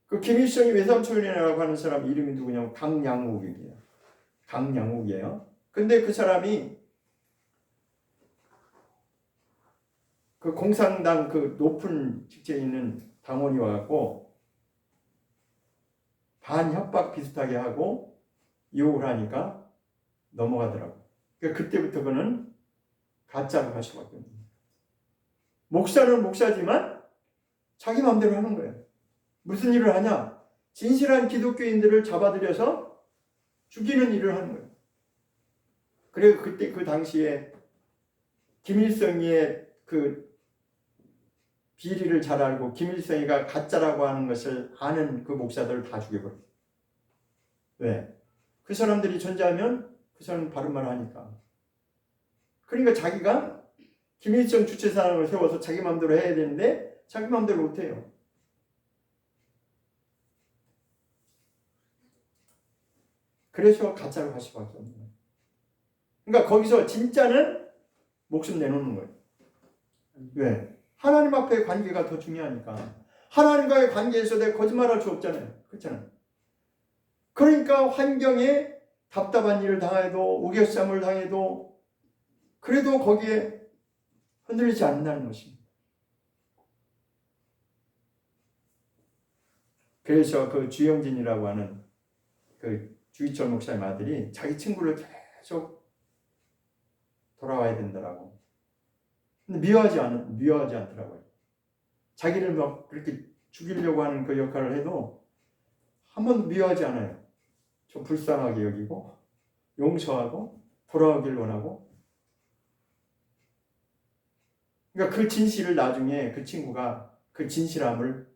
그 김일성이 외삼촌이라고 하는 사람 이름이 누구냐면 강양욱이에요. 강양욱이에요. 근데 그 사람이 그 공산당 그 높은 직책에 있는 당원이 와갖고 반협박 비슷하게 하고 유혹을 하니까 넘어가더라고. 그러니까 그때부터 그는 가짜로 갈 수밖에 없는 거예요. 목사는 목사지만 자기 마음대로 하는 거예요. 무슨 일을 하냐? 진실한 기독교인들을 잡아들여서 죽이는 일을 하는 거예요. 그래서 그때 그 당시에 김일성이의 그 비리를 잘 알고 김일성이가 가짜라고 하는 것을 아는 그 목사들을 다 죽여버려요. 왜? 그 사람들이 존재하면 그 사람은 바른 말 하니까. 그러니까 자기가 김일성 주체사상을 세워서 자기 마음대로 해야 되는데 자기 마음대로 못해요. 그래서 가짜로 갈 수밖에 없는 거예요. 그러니까 거기서 진짜는 목숨 내놓는 거예요. 왜? 하나님 앞의 관계가 더 중요하니까. 하나님과의 관계에서 내가 거짓말할 수 없잖아요. 그렇잖아요. 그러니까 환경에 답답한 일을 당해도 우겨쌈을 당해도 그래도 거기에 흔들리지 않는다는 것입니다. 그래서 그 주영진이라고 하는 그 주희철 목사님 아들이 자기 친구를 계속 돌아와야 된다라고. 근데 미워하지 않더라고요. 자기를 막 그렇게 죽이려고 하는 그 역할을 해도 한 번도 미워하지 않아요. 좀 불쌍하게 여기고 용서하고 돌아오길 원하고. 그러니까 그 진실을 나중에 그 친구가 그 진실함을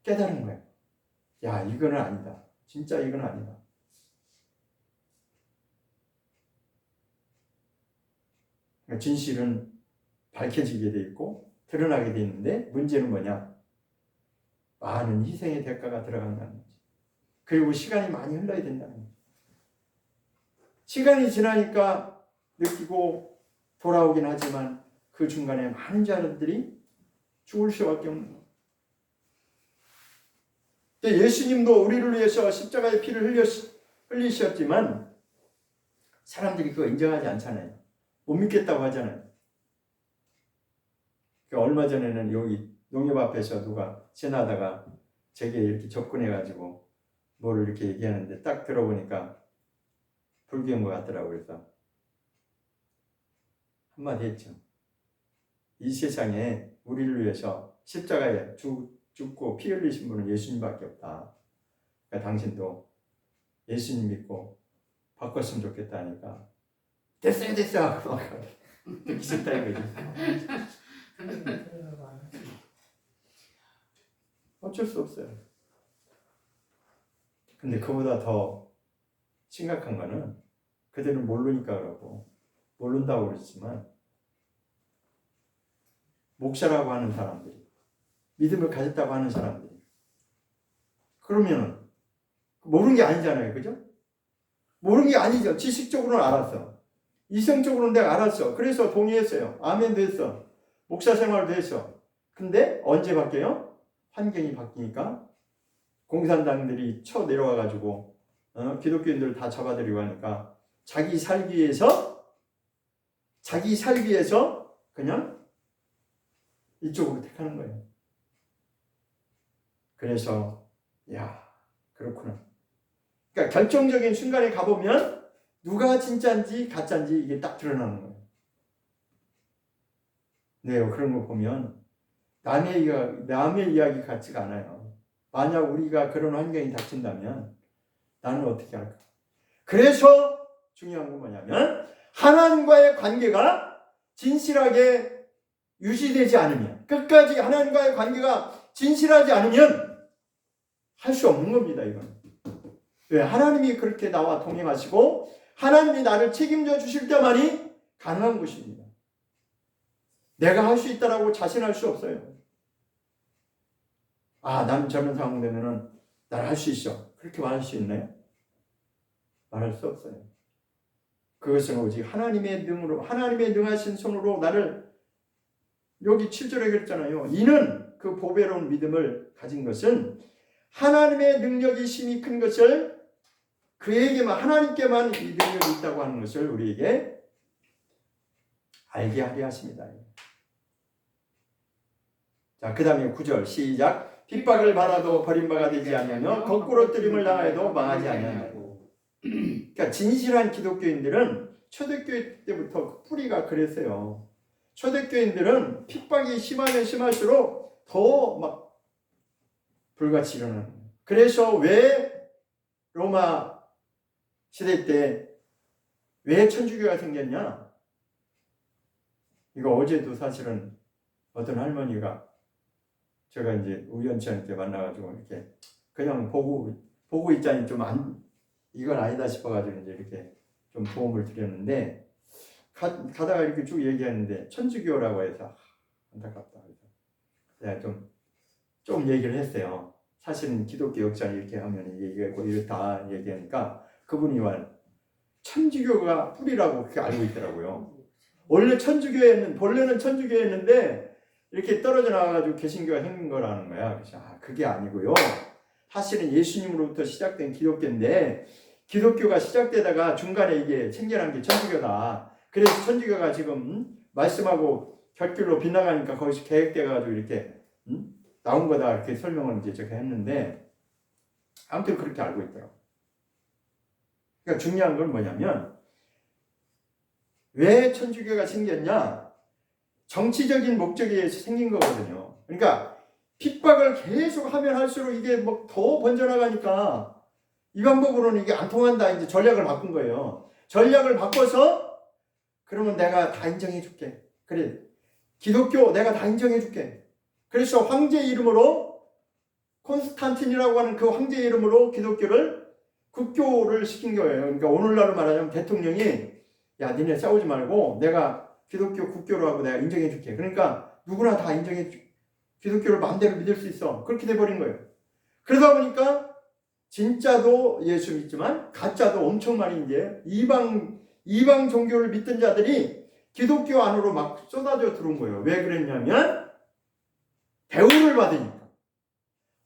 깨달은 거예요. 야, 이거는 아니다. 진짜 이건 아니다. 그러니까 진실은 밝혀지게 돼 있고 드러나게 돼 있는데 문제는 뭐냐? 많은 희생의 대가가 들어간다는 거지. 그리고 시간이 많이 흘러야 된다는 거지. 시간이 지나니까 느끼고 돌아오긴 하지만 그 중간에 많은 자들이 죽을 수밖에 없는 거예요. 예수님도 우리를 위해서 십자가의 피를 흘리셨지만 사람들이 그거 인정하지 않잖아요. 못 믿겠다고 하잖아요. 얼마 전에는 여기 농협 앞에서 누가 지나다가 제게 이렇게 접근해가지고 뭘 이렇게 얘기하는데 딱 들어보니까 불교인 것 같더라고요. 그래서 한마디 했죠. 이 세상에 우리를 위해서 십자가에 죽고 피 흘리신 분은 예수님밖에 없다. 그러니까 당신도 예수님 믿고 바꿨으면 좋겠다 하니까 됐어 하고 막 듣기 싫다 이거지. 어쩔 수 없어요. 근데 그보다 더 심각한 거는 그들은 모르니까 그러고 모른다고 그러지만 목사라고 하는 사람들이 믿음을 가졌다고 하는 사람들이 그러면 모르는 게 아니잖아요. 그죠? 모르는 게 아니죠. 지식적으로는 알았어. 이성적으로는 내가 알았어. 그래서 동의했어요. 아멘도 했어. 목사 생활도 했어. 근데 언제 바뀌어요? 환경이 바뀌니까 공산당들이 쳐 내려와가지고 기독교인들을 다 잡아들이고 하니까 자기 살기 위해서 그냥 이쪽으로 택하는 거예요. 그래서 야, 그렇구나. 그러니까 결정적인 순간에 가보면 누가 진짜인지 가짜인지 이게 딱 드러나는 거예요. 네, 그런 거 보면 남의 이야기 같지가 않아요. 만약 우리가 그런 환경이 닥친다면 나는 어떻게 할까? 그래서 중요한 건 뭐냐면 하나님과의 관계가 진실하게 유지되지 않으면 끝까지 하나님과의 관계가 진실하지 않으면 할 수 없는 겁니다. 이건. 왜? 하나님이 그렇게 나와 동행하시고 하나님이 나를 책임져 주실 때만이 가능한 것입니다. 내가 할 수 있다라고 자신할 수 없어요. 아, 나는 저런 상황 되면은 난 할 수 있어. 그렇게 말할 수 있나요? 말할 수 없어요. 그것은 오직 하나님의 능으로, 하나님의 능하신 손으로 나를 여기 7절에 그랬잖아요. 이는 그 보배로운 믿음을 가진 것은 하나님의 능력이 심히 큰 것을 그에게만 하나님께만 이 능력이 있다고 하는 것을 우리에게 알게 하려 하십니다. 자, 그 다음에 9절 시작. 핍박을 받아도 버림받아 되지 아니하며 거꾸로 뜨림을 당하여도 망하지 아니하냐고. 그러니까 진실한 기독교인들은 초대교회 때부터 뿌리가 그랬어요. 초대교인들은 핍박이 심하면 심할수록 더 막 불같이 일어나는 거예요. 그래서 왜 로마 시대 때 왜 천주교가 생겼냐? 이거 어제도 사실은 어떤 할머니가 제가 이제 우연치 않게 만나가지고 이렇게 그냥 보고 있자니 좀 이건 아니다 싶어가지고 이제 이렇게 좀 도움을 드렸는데 가다가 이렇게 쭉 얘기했는데 천주교라고 해서 안타깝다. 내가 좀 얘기를 했어요. 사실은 기독교 역사를 이렇게 하면 얘기하고 이렇다 얘기하니까 그분이 말 천주교가 뿌리라고 그렇게 알고 있더라고요. 원래는 천주교였는데 이렇게 떨어져 나와가지고 개신교가 생긴 거라는 거야. 그래서 그게 아니고요. 사실은 예수님으로부터 시작된 기독교인데 기독교가 시작되다가 중간에 이게 생겨난 게 천주교다. 그래서 천주교가 지금 말씀하고 곁길로 빗나가니까 거기서 계획돼가지고 이렇게 나온 거다 이렇게 설명을 이제 제가 했는데 아무튼 그렇게 알고 있더라고요. 그러니까 중요한 건 뭐냐면 왜 천주교가 생겼냐? 정치적인 목적에 의해서 생긴 거거든요. 그러니까 핍박을 계속 하면 할수록 이게 뭐 더 번져나가니까 이 방법으로는 이게 안 통한다. 이제 전략을 바꾼 거예요. 전략을 바꿔서 그러면 내가 다 인정해 줄게. 그래. 기독교 내가 다 인정해 줄게. 그래서 황제 이름으로 콘스탄틴이라고 하는 그 황제 이름으로 기독교를 국교를 시킨 거예요. 그러니까 오늘날로 말하자면 대통령이 야 니네 싸우지 말고 내가 기독교 국교로 하고 내가 인정해 줄게. 그러니까 누구나 다 인정해 줄 기독교를 마음대로 믿을 수 있어. 그렇게 돼버린 거예요. 그러다 보니까 진짜도 예수 믿지만 가짜도 엄청 많이 이제 이방 종교를 믿던 자들이 기독교 안으로 막 쏟아져 들어온 거예요. 왜 그랬냐면 대우를 받으니까.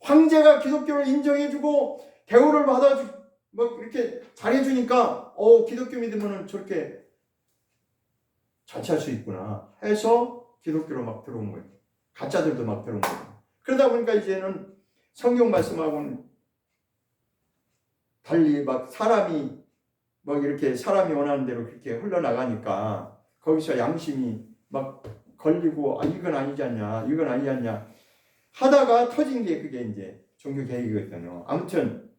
황제가 기독교를 인정해주고 대우를 받아주 뭐 이렇게 잘해주니까 기독교 믿으면 저렇게 자취할 수 있구나 해서 기독교로 막 들어온 거예요. 가짜들도 막 들어온 거예요. 그러다 보니까 이제는 성경 말씀하고는 달리 막 사람이 원하는 대로 그렇게 흘러나가니까 거기서 양심이 막 걸리고 이건 아니지 않냐 이건 아니지 않냐 하다가 터진 게 그게 이제 종교 개혁이거든요. 아무튼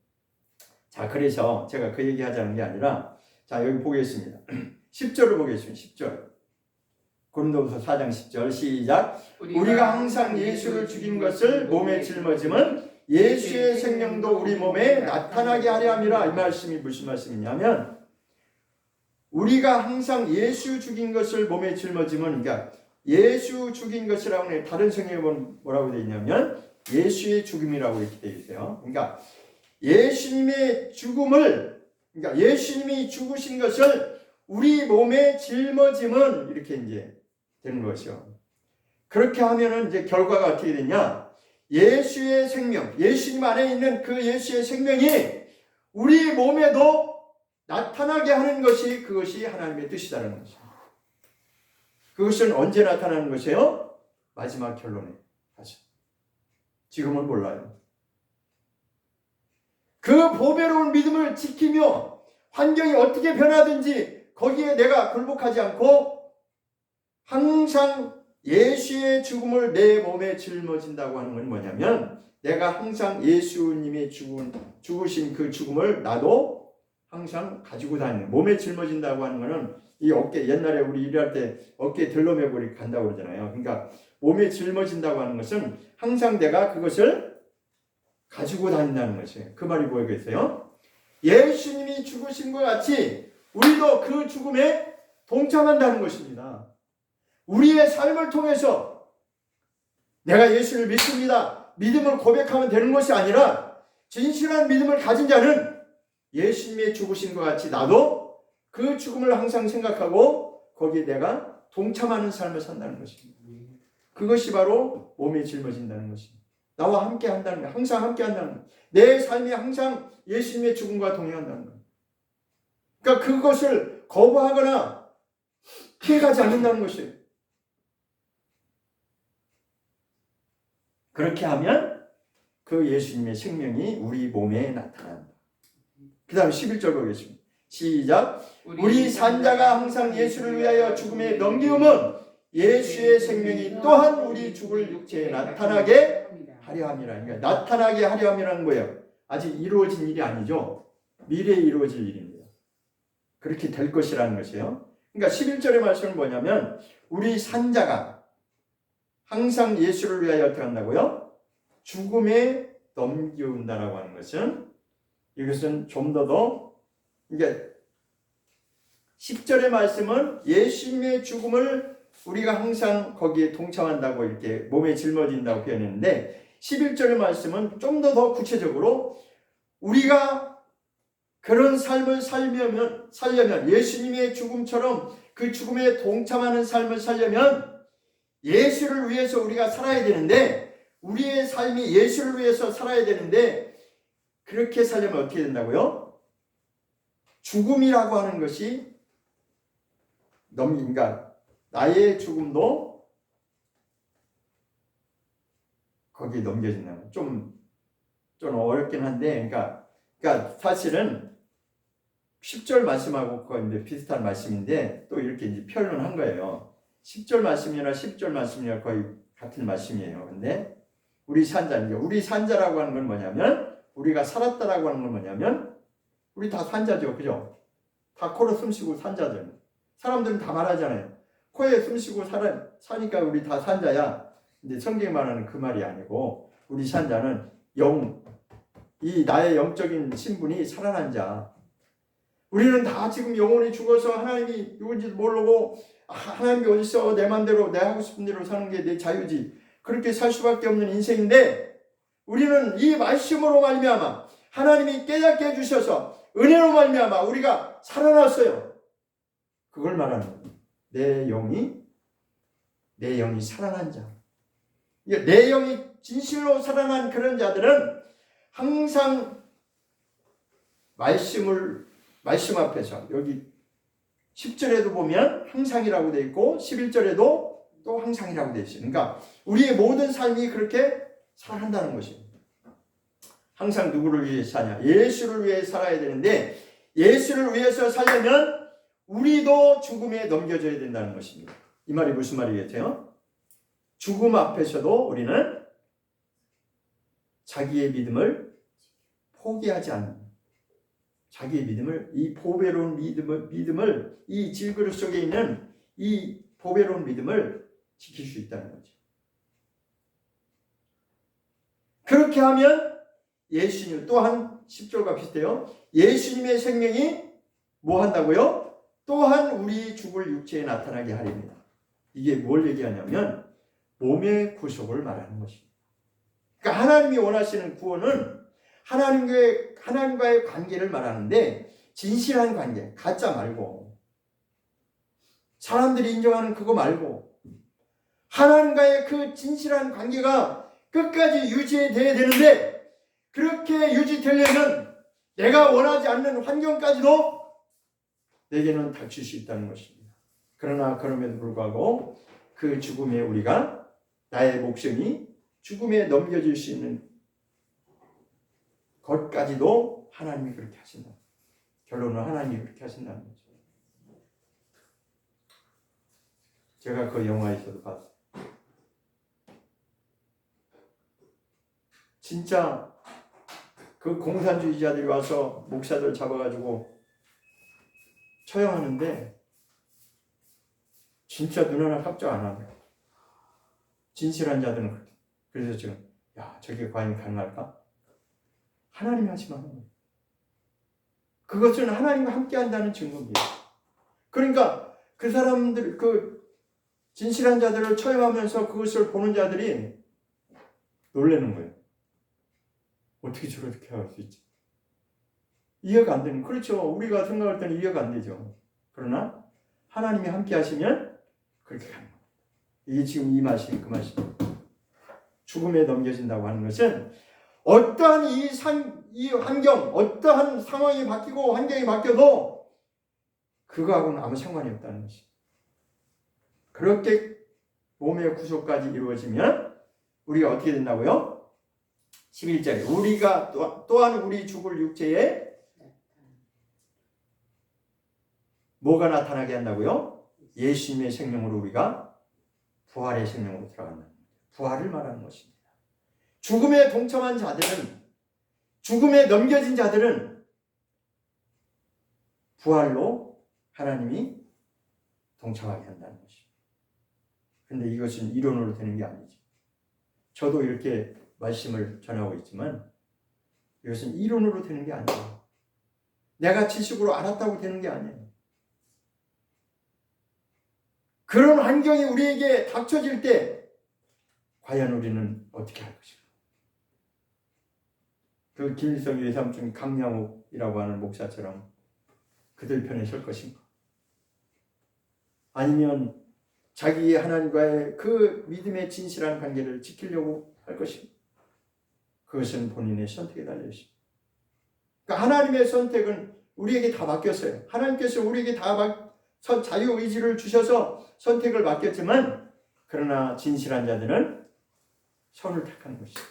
자 그래서 제가 그 얘기 하자는 게 아니라 자 여기 보겠습니다. 10절을 보겠습니다. 10절 고린도후서 4장 10절 시작. 우리가 항상 예수를 죽인 것을 몸에 짊어짐은 예수의 생명도 우리 몸에 나타나게 하려 함이라. 이 말씀이 무슨 말씀이냐면 우리가 항상 예수 죽인 것을 몸에 짊어짐은 그러니까 예수 죽인 것이라고 하는 다른 성경에는 뭐라고 되어 있냐면 예수의 죽음이라고 이렇게 되어 있어요. 그러니까 예수님의 죽음을 그러니까 예수님이 죽으신 것을 우리 몸에 짊어짐은 이렇게 이제 되는 것이요. 그렇게 하면은 이제 결과가 어떻게 되냐? 예수의 생명, 예수님 안에 있는 그 예수의 생명이 우리 몸에도 나타나게 하는 것이 그것이 하나님의 뜻이라는 것입니다. 그것은 언제 나타나는 것이에요? 마지막 결론에 가서. 지금은 몰라요. 그 보배로운 믿음을 지키며 환경이 어떻게 변하든지 거기에 내가 굴복하지 않고 항상 예수의 죽음을 내 몸에 짊어진다고 하는 건 뭐냐면 내가 항상 예수님의 죽으신 그 죽음을 나도 항상 가지고 다니는 몸에 짊어진다고 하는 거는 이 어깨 옛날에 우리 일할 때 어깨에 들러매고 이렇게 간다고 그러잖아요. 그러니까 몸에 짊어진다고 하는 것은 항상 내가 그것을 가지고 다닌다는 것이에요. 그 말이 뭐겠어요? 예수님이 죽으신 것 같이 우리도 그 죽음에 동참한다는 것입니다. 우리의 삶을 통해서 내가 예수를 믿습니다. 믿음을 고백하면 되는 것이 아니라 진실한 믿음을 가진 자는 예수님의 죽으신 것 같이 나도 그 죽음을 항상 생각하고 거기에 내가 동참하는 삶을 산다는 것입니다. 그것이 바로 몸에 짊어진다는 것입니다. 나와 함께 한다는 것, 항상 함께 한다는 것. 내 삶이 항상 예수님의 죽음과 동행한다는 것. 그러니까 그것을 거부하거나 피해가지 않는다는 것이에요. 그렇게 하면 그 예수님의 생명이 우리 몸에 나타난다. 그 다음 11절 보겠습니다. 시작. 우리 산자가 항상 예수를 위하여 죽음에 넘기움은 예수의 생명이 또한 우리 죽을 육체에 나타나게 하려 함이라. 그러니까 나타나게 하려 함이라는 거예요. 아직 이루어진 일이 아니죠. 미래에 이루어질 일입니다. 그렇게 될 것이라는 것이에요. 그러니까 11절의 말씀은 뭐냐면 우리 산자가 항상 예수를 위하여 어떻게 한다고요? 죽음에 넘기운다라고 하는 것은 이것은 좀 더 이게 10절의 말씀은 예수님의 죽음을 우리가 항상 거기에 동참한다고 이렇게 몸에 짊어진다고 표현했는데 11절의 말씀은 좀 더 구체적으로 우리가 그런 삶을 살려면 예수님의 죽음처럼 그 죽음에 동참하는 삶을 살려면 예수를 위해서 우리가 살아야 되는데 우리의 삶이 예수를 위해서 살아야 되는데 그렇게 살려면 어떻게 된다고요? 죽음이라고 하는 것이 그러니까 나의 죽음도 거기에 넘겨진다는 좀 어렵긴 한데 그러니까 사실은 10절 말씀하고 거의 비슷한 말씀인데 또 이렇게 이제 표현을 한 거예요. 10절 말씀이나 10절 말씀이나 거의 같은 말씀이에요. 근데 우리 산자라고 하는 건 뭐냐면 우리가 살았다라고 하는 건 뭐냐면 우리 다 산자죠. 그죠? 다 코로 숨쉬고 산자죠. 사람들은 다 말하잖아요. 코에 숨쉬고 사니까 우리 다 산자야. 근데 성경이 말하는 그 말이 아니고 우리 산자는 이 나의 영적인 신분이 살아난 자. 우리는 다 지금 영혼이 죽어서 하나님이 누군지도 모르고 하나님이 어딨어 내 맘대로 내 하고 싶은 대로 사는 게 내 자유지. 그렇게 살 수밖에 없는 인생인데 우리는 이 말씀으로 말미암아 하나님이 깨닫게 해주셔서 은혜로 말미암아 우리가 살아났어요. 그걸 말하는 거예요. 내 영이 살아난 자. 내 영이 진실로 살아난 그런 자들은 항상 말씀 앞에서 여기 10절에도 보면 항상이라고 되어 있고 11절에도 또 항상이라고 되어 있어요. 그러니까 우리의 모든 삶이 그렇게 살아간다는 것입니다. 항상 누구를 위해 사냐? 예수를 위해 살아야 되는데 예수를 위해서 살려면 우리도 죽음에 넘겨져야 된다는 것입니다. 이 말이 무슨 말이겠어요? 죽음 앞에서도 우리는 자기의 믿음을 포기하지 않는 자기의 믿음을 이 보배로운 믿음을 이 질그릇 속에 있는 이 보배로운 믿음을 지킬 수 있다는 거죠. 그렇게 하면 예수님 또한 10절과 비슷해요. 예수님의 생명이 뭐 한다고요? 또한 우리 죽을 육체에 나타나게 하립니다. 이게 뭘 얘기하냐면 몸의 구속을 말하는 것입니다. 그러니까 하나님이 원하시는 구원은 하나님과의 관계를 말하는데 진실한 관계, 가짜 말고 사람들이 인정하는 그거 말고 하나님과의 그 진실한 관계가 끝까지 유지돼야 되는데 그렇게 유지되려면 내가 원하지 않는 환경까지도 내게는 닥칠 수 있다는 것입니다. 그러나 그럼에도 불구하고 그 죽음에 우리가 나의 목숨이 죽음에 넘겨질 수 있는 것까지도 하나님이 그렇게 하신다. 결론은 하나님이 그렇게 하신다는 거죠. 제가 그 영화에서도 봤어요. 진짜 그 공산주의자들이 와서 목사들 잡아가지고 처형하는데 진짜 눈 하나 깜짝 안 하네. 진실한 자들은 그렇게. 그래서 지금 저게 과연 가능할까? 하나님이 하시면 하는 거예요. 그것은 하나님과 함께 한다는 증거입니다. 그러니까 그 사람들 그 진실한 자들을 처형하면서 그것을 보는 자들이 놀라는 거예요. 어떻게 저렇게 할 수 있지? 이해가 안 되는. 그렇죠. 우리가 생각할 때는 이해가 안 되죠. 그러나 하나님이 함께 하시면 그렇게 가는 거예요. 이게 지금 이 말씀, 그 말씀. 죽음에 넘겨진다고 하는 것은 어떠한 이 환경, 어떠한 상황이 바뀌고 환경이 바뀌어도 그거하고는 아무 상관이 없다는 것이. 그렇게 몸의 구속까지 이루어지면 우리가 어떻게 된다고요? 11절에 우리가 또한 우리 죽을 육체에 뭐가 나타나게 한다고요? 예수님의 생명으로 우리가 부활의 생명으로 들어간다. 부활을 말하는 것입니다. 죽음에 동참한 자들은, 죽음에 넘겨진 자들은 부활로 하나님이 동참하게 한다는 것입니다. 그런데 이것은 이론으로 되는 게 아니죠. 저도 이렇게 말씀을 전하고 있지만 이것은 이론으로 되는 게 아니에요. 내가 지식으로 알았다고 되는 게 아니에요. 그런 환경이 우리에게 닥쳐질 때 과연 우리는 어떻게 할 것인가? 그 김일성 외삼촌 강양욱이라고 하는 목사처럼 그들 편에 설 것인가? 아니면 자기의 하나님과의 그 믿음의 진실한 관계를 지키려고 할 것인가? 그것은 본인의 선택에 달려 있습니다. 그러니까 하나님의 선택은 우리에게 다 맡겼어요. 하나님께서 우리에게 다 자유의지를 주셔서 선택을 맡겼지만, 그러나 진실한 자들은 선을 택하는 것이죠.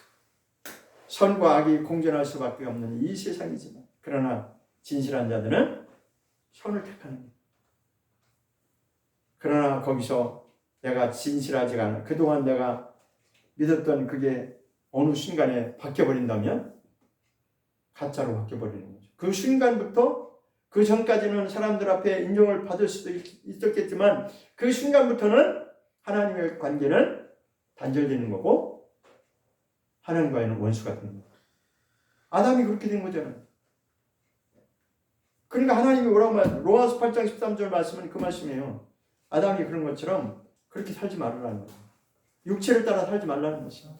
선과 악이 공존할 수밖에 없는 이 세상이지만, 그러나 진실한 자들은 선을 택하는 거예요. 그러나 거기서 내가 진실하지가 않아, 그동안 내가 믿었던 그게 어느 순간에 바뀌어버린다면 가짜로 바뀌어버리는 거죠. 그 순간부터, 그 전까지는 사람들 앞에 인정을 받을 수도 있었겠지만 그 순간부터는 하나님의 관계는 단절되는 거고 하나님과는 원수가 되는 거예요. 아담이 그렇게 된 거잖아요. 그러니까 하나님이 뭐라고 말해요? 로마서 8장 13절 말씀은 그 말씀이에요. 아담이 그런 것처럼 그렇게 살지 말라는 거예요. 육체를 따라 살지 말라는 것이죠.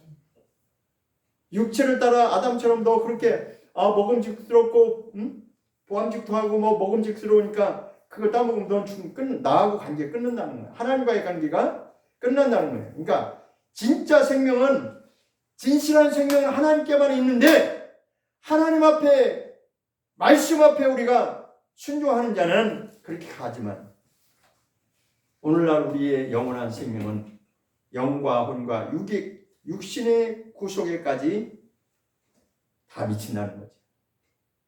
육체를 따라 아담처럼 너 그렇게 먹음직스럽고 보암직도 하고 뭐 먹음직스러우니까 그걸 따먹으면 넌 나하고 관계 끊는다는 거예요. 하나님과의 관계가 끝난다는 거예요. 그러니까 진짜 생명은, 진실한 생명은 하나님께만 있는데 하나님 앞에, 말씀 앞에 우리가 순종하는 자는 그렇게 가지만, 오늘날 우리의 영원한 생명은 영과 혼과 육신의 구속에까지 다 미친다는 거죠.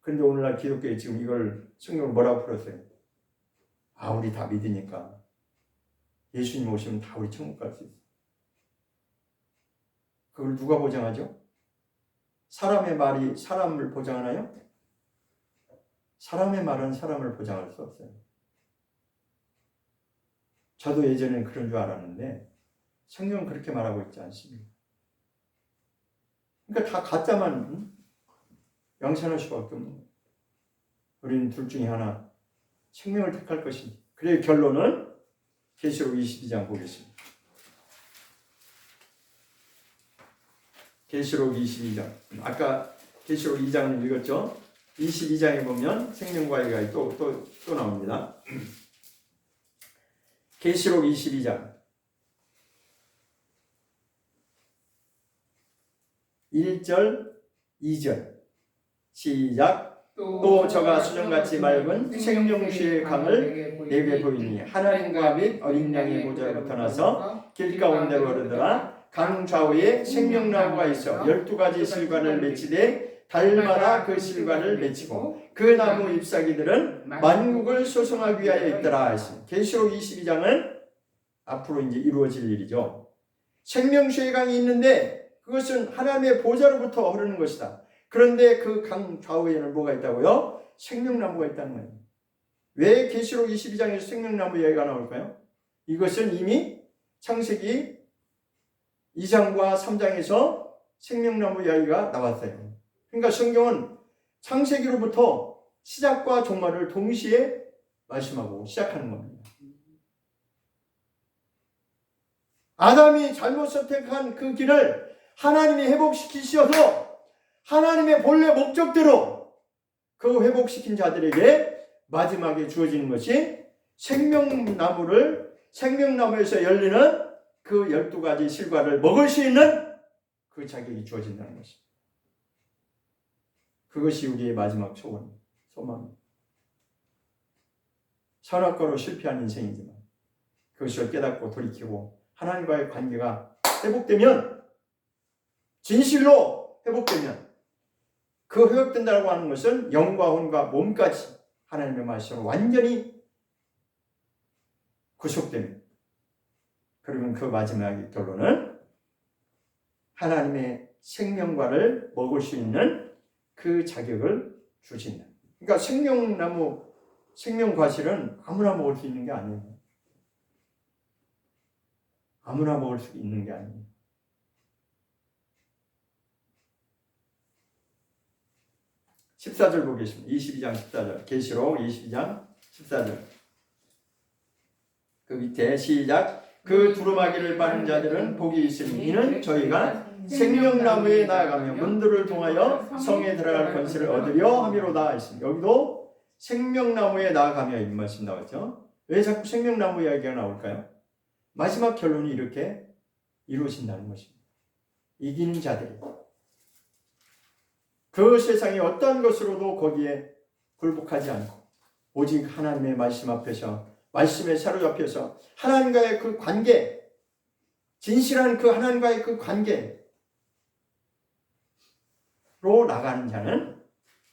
그런데 오늘날 기독교에 지금 이걸 성경을 뭐라고 풀었어요? 우리 다 믿으니까 예수님 오시면 다 우리 천국 갈 수 있어. 그걸 누가 보장하죠? 사람의 말이 사람을 보장하나요? 사람의 말은 사람을 보장할 수 없어요. 저도 예전엔 그런 줄 알았는데 성경은 그렇게 말하고 있지 않습니다. 그러니까 다 가짜만 양산할 수밖에 없는 거예요. 우리는 둘 중에 하나, 생명을 택할 것인지. 그래서 결론은 계시록 22장 보겠습니다. 계시록 22장. 아까 계시록 2장을 읽었죠? 22장에 보면 생명과의 관계 또 나옵니다. 계시록 22장 1절 2절 시작. 또 저가 수정같이 맑은 생명수의 강을 내게 보이니 하나님과 및 어린 양의 보좌로부터 나서 길가운데로 흐르더라. 강 좌우에 생명나무가 있어 12가지 실과를 맺히되 달마다 그 실과를 맺히고 그 나무 잎사귀들은 만국을 소성하기 위하여 있더라. 계시록 22장은 앞으로 이제 이루어질 일이죠. 생명수의 강이 있는데 그것은 하나님의 보좌로부터 흐르는 것이다. 그런데 그 강 좌우에는 뭐가 있다고요? 생명나무가 있다는 거예요. 왜 계시록 22장에서 생명나무 이야기가 나올까요? 이것은 이미 창세기 2장과 3장에서 생명나무 이야기가 나왔어요. 그러니까 성경은 창세기로부터 시작과 종말을 동시에 말씀하고 시작하는 겁니다. 아담이 잘못 선택한 그 길을 하나님이 회복시키셔서 하나님의 본래 목적대로 그 회복시킨 자들에게 마지막에 주어지는 것이 생명나무에서 열리는 그 12가지 실과를 먹을 수 있는 그 자격이 주어진다는 것입니다. 그것이 우리의 마지막 소망입니다. 선악과로 실패한 인생이지만 그것을 깨닫고 돌이키고 하나님과의 관계가 회복되면, 진실로 회복되면, 그 회복된다고 하는 것은 영과 혼과 몸까지 하나님의 말씀으로 완전히 구속됩니다. 그러면 그 마지막의 결론은 하나님의 생명과를 먹을 수 있는 그 자격을 주신다. 그러니까 생명나무, 생명과실은 아무나 먹을 수 있는 게 아니에요. 아무나 먹을 수 있는 게 아니에요. 14절 보겠습니다. 22장 14절. 계시록 22장 14절. 그 밑에 시작. 그 두루마기를 빠는 자들은 복이 있으니 이는 저희가 생명나무에 나아가며 문들을 통하여 성에 들어갈 권세를 얻으려 함이로다 했습니다. 여기도 생명나무에 나아가며 이 말씀 나왔죠. 왜 자꾸 생명나무 이야기가 나올까요? 마지막 결론이 이렇게 이루어진다는 것입니다. 이기는 자들이 그 세상의 어떤 것으로도 거기에 굴복하지 않고 오직 하나님의 말씀 앞에서 말씀에 사로잡혀서 하나님과의 그 관계, 진실한 그 하나님과의 그 관계로 나가는 자는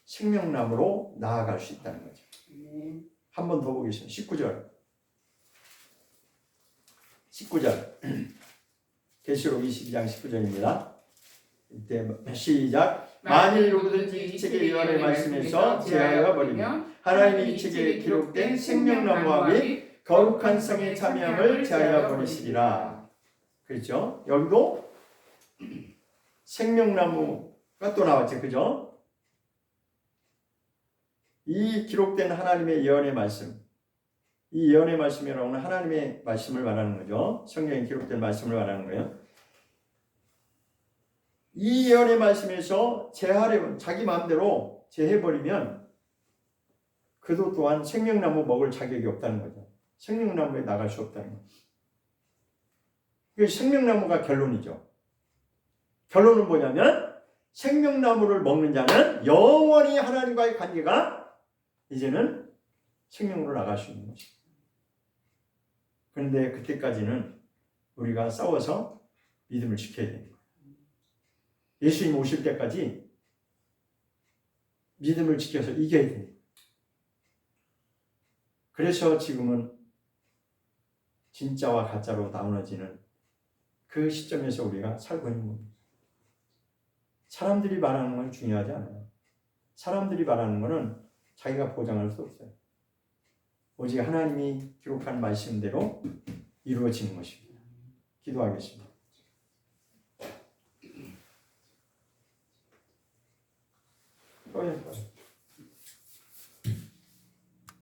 생명나무로 나아갈 수 있다는 거죠. 한 번 더 보겠습니다. 19절 계시록 22장 19절입니다. 이때 시작. 만일 누구든지 이 책의 예언의 말씀에서 제하여 버리면 하나님이 이 책에 기록된 생명나무와 및 거룩한 성의 참여함을 제하여 버리시리라. 그렇죠? 여기도 생명나무가 또 나왔죠. 그죠? 이 기록된 하나님의 예언의 말씀, 이 예언의 말씀이라고 하는 하나님의 말씀을 말하는 거죠. 성경에 기록된 말씀을 말하는 거예요. 이 예언의 말씀에서 제하려 자기 마음대로 제해버리면 그도 또한 생명나무 먹을 자격이 없다는 거죠. 생명나무에 나갈 수 없다는 거죠. 생명나무가 결론이죠. 결론은 뭐냐면 생명나무를 먹는 자는 영원히 하나님과의 관계가 이제는 생명으로 나갈 수 있는 것입니다. 그런데 그때까지는 우리가 싸워서 믿음을 지켜야 됩니다. 예수님 오실 때까지 믿음을 지켜서 이겨야 됩니다. 그래서 지금은 진짜와 가짜로 나눠지는 그 시점에서 우리가 살고 있는 겁니다. 사람들이 말하는 건 중요하지 않아요. 사람들이 말하는 것은 자기가 보장할 수 없어요. 오직 하나님이 기록한 말씀대로 이루어지는 것입니다. 기도하겠습니다.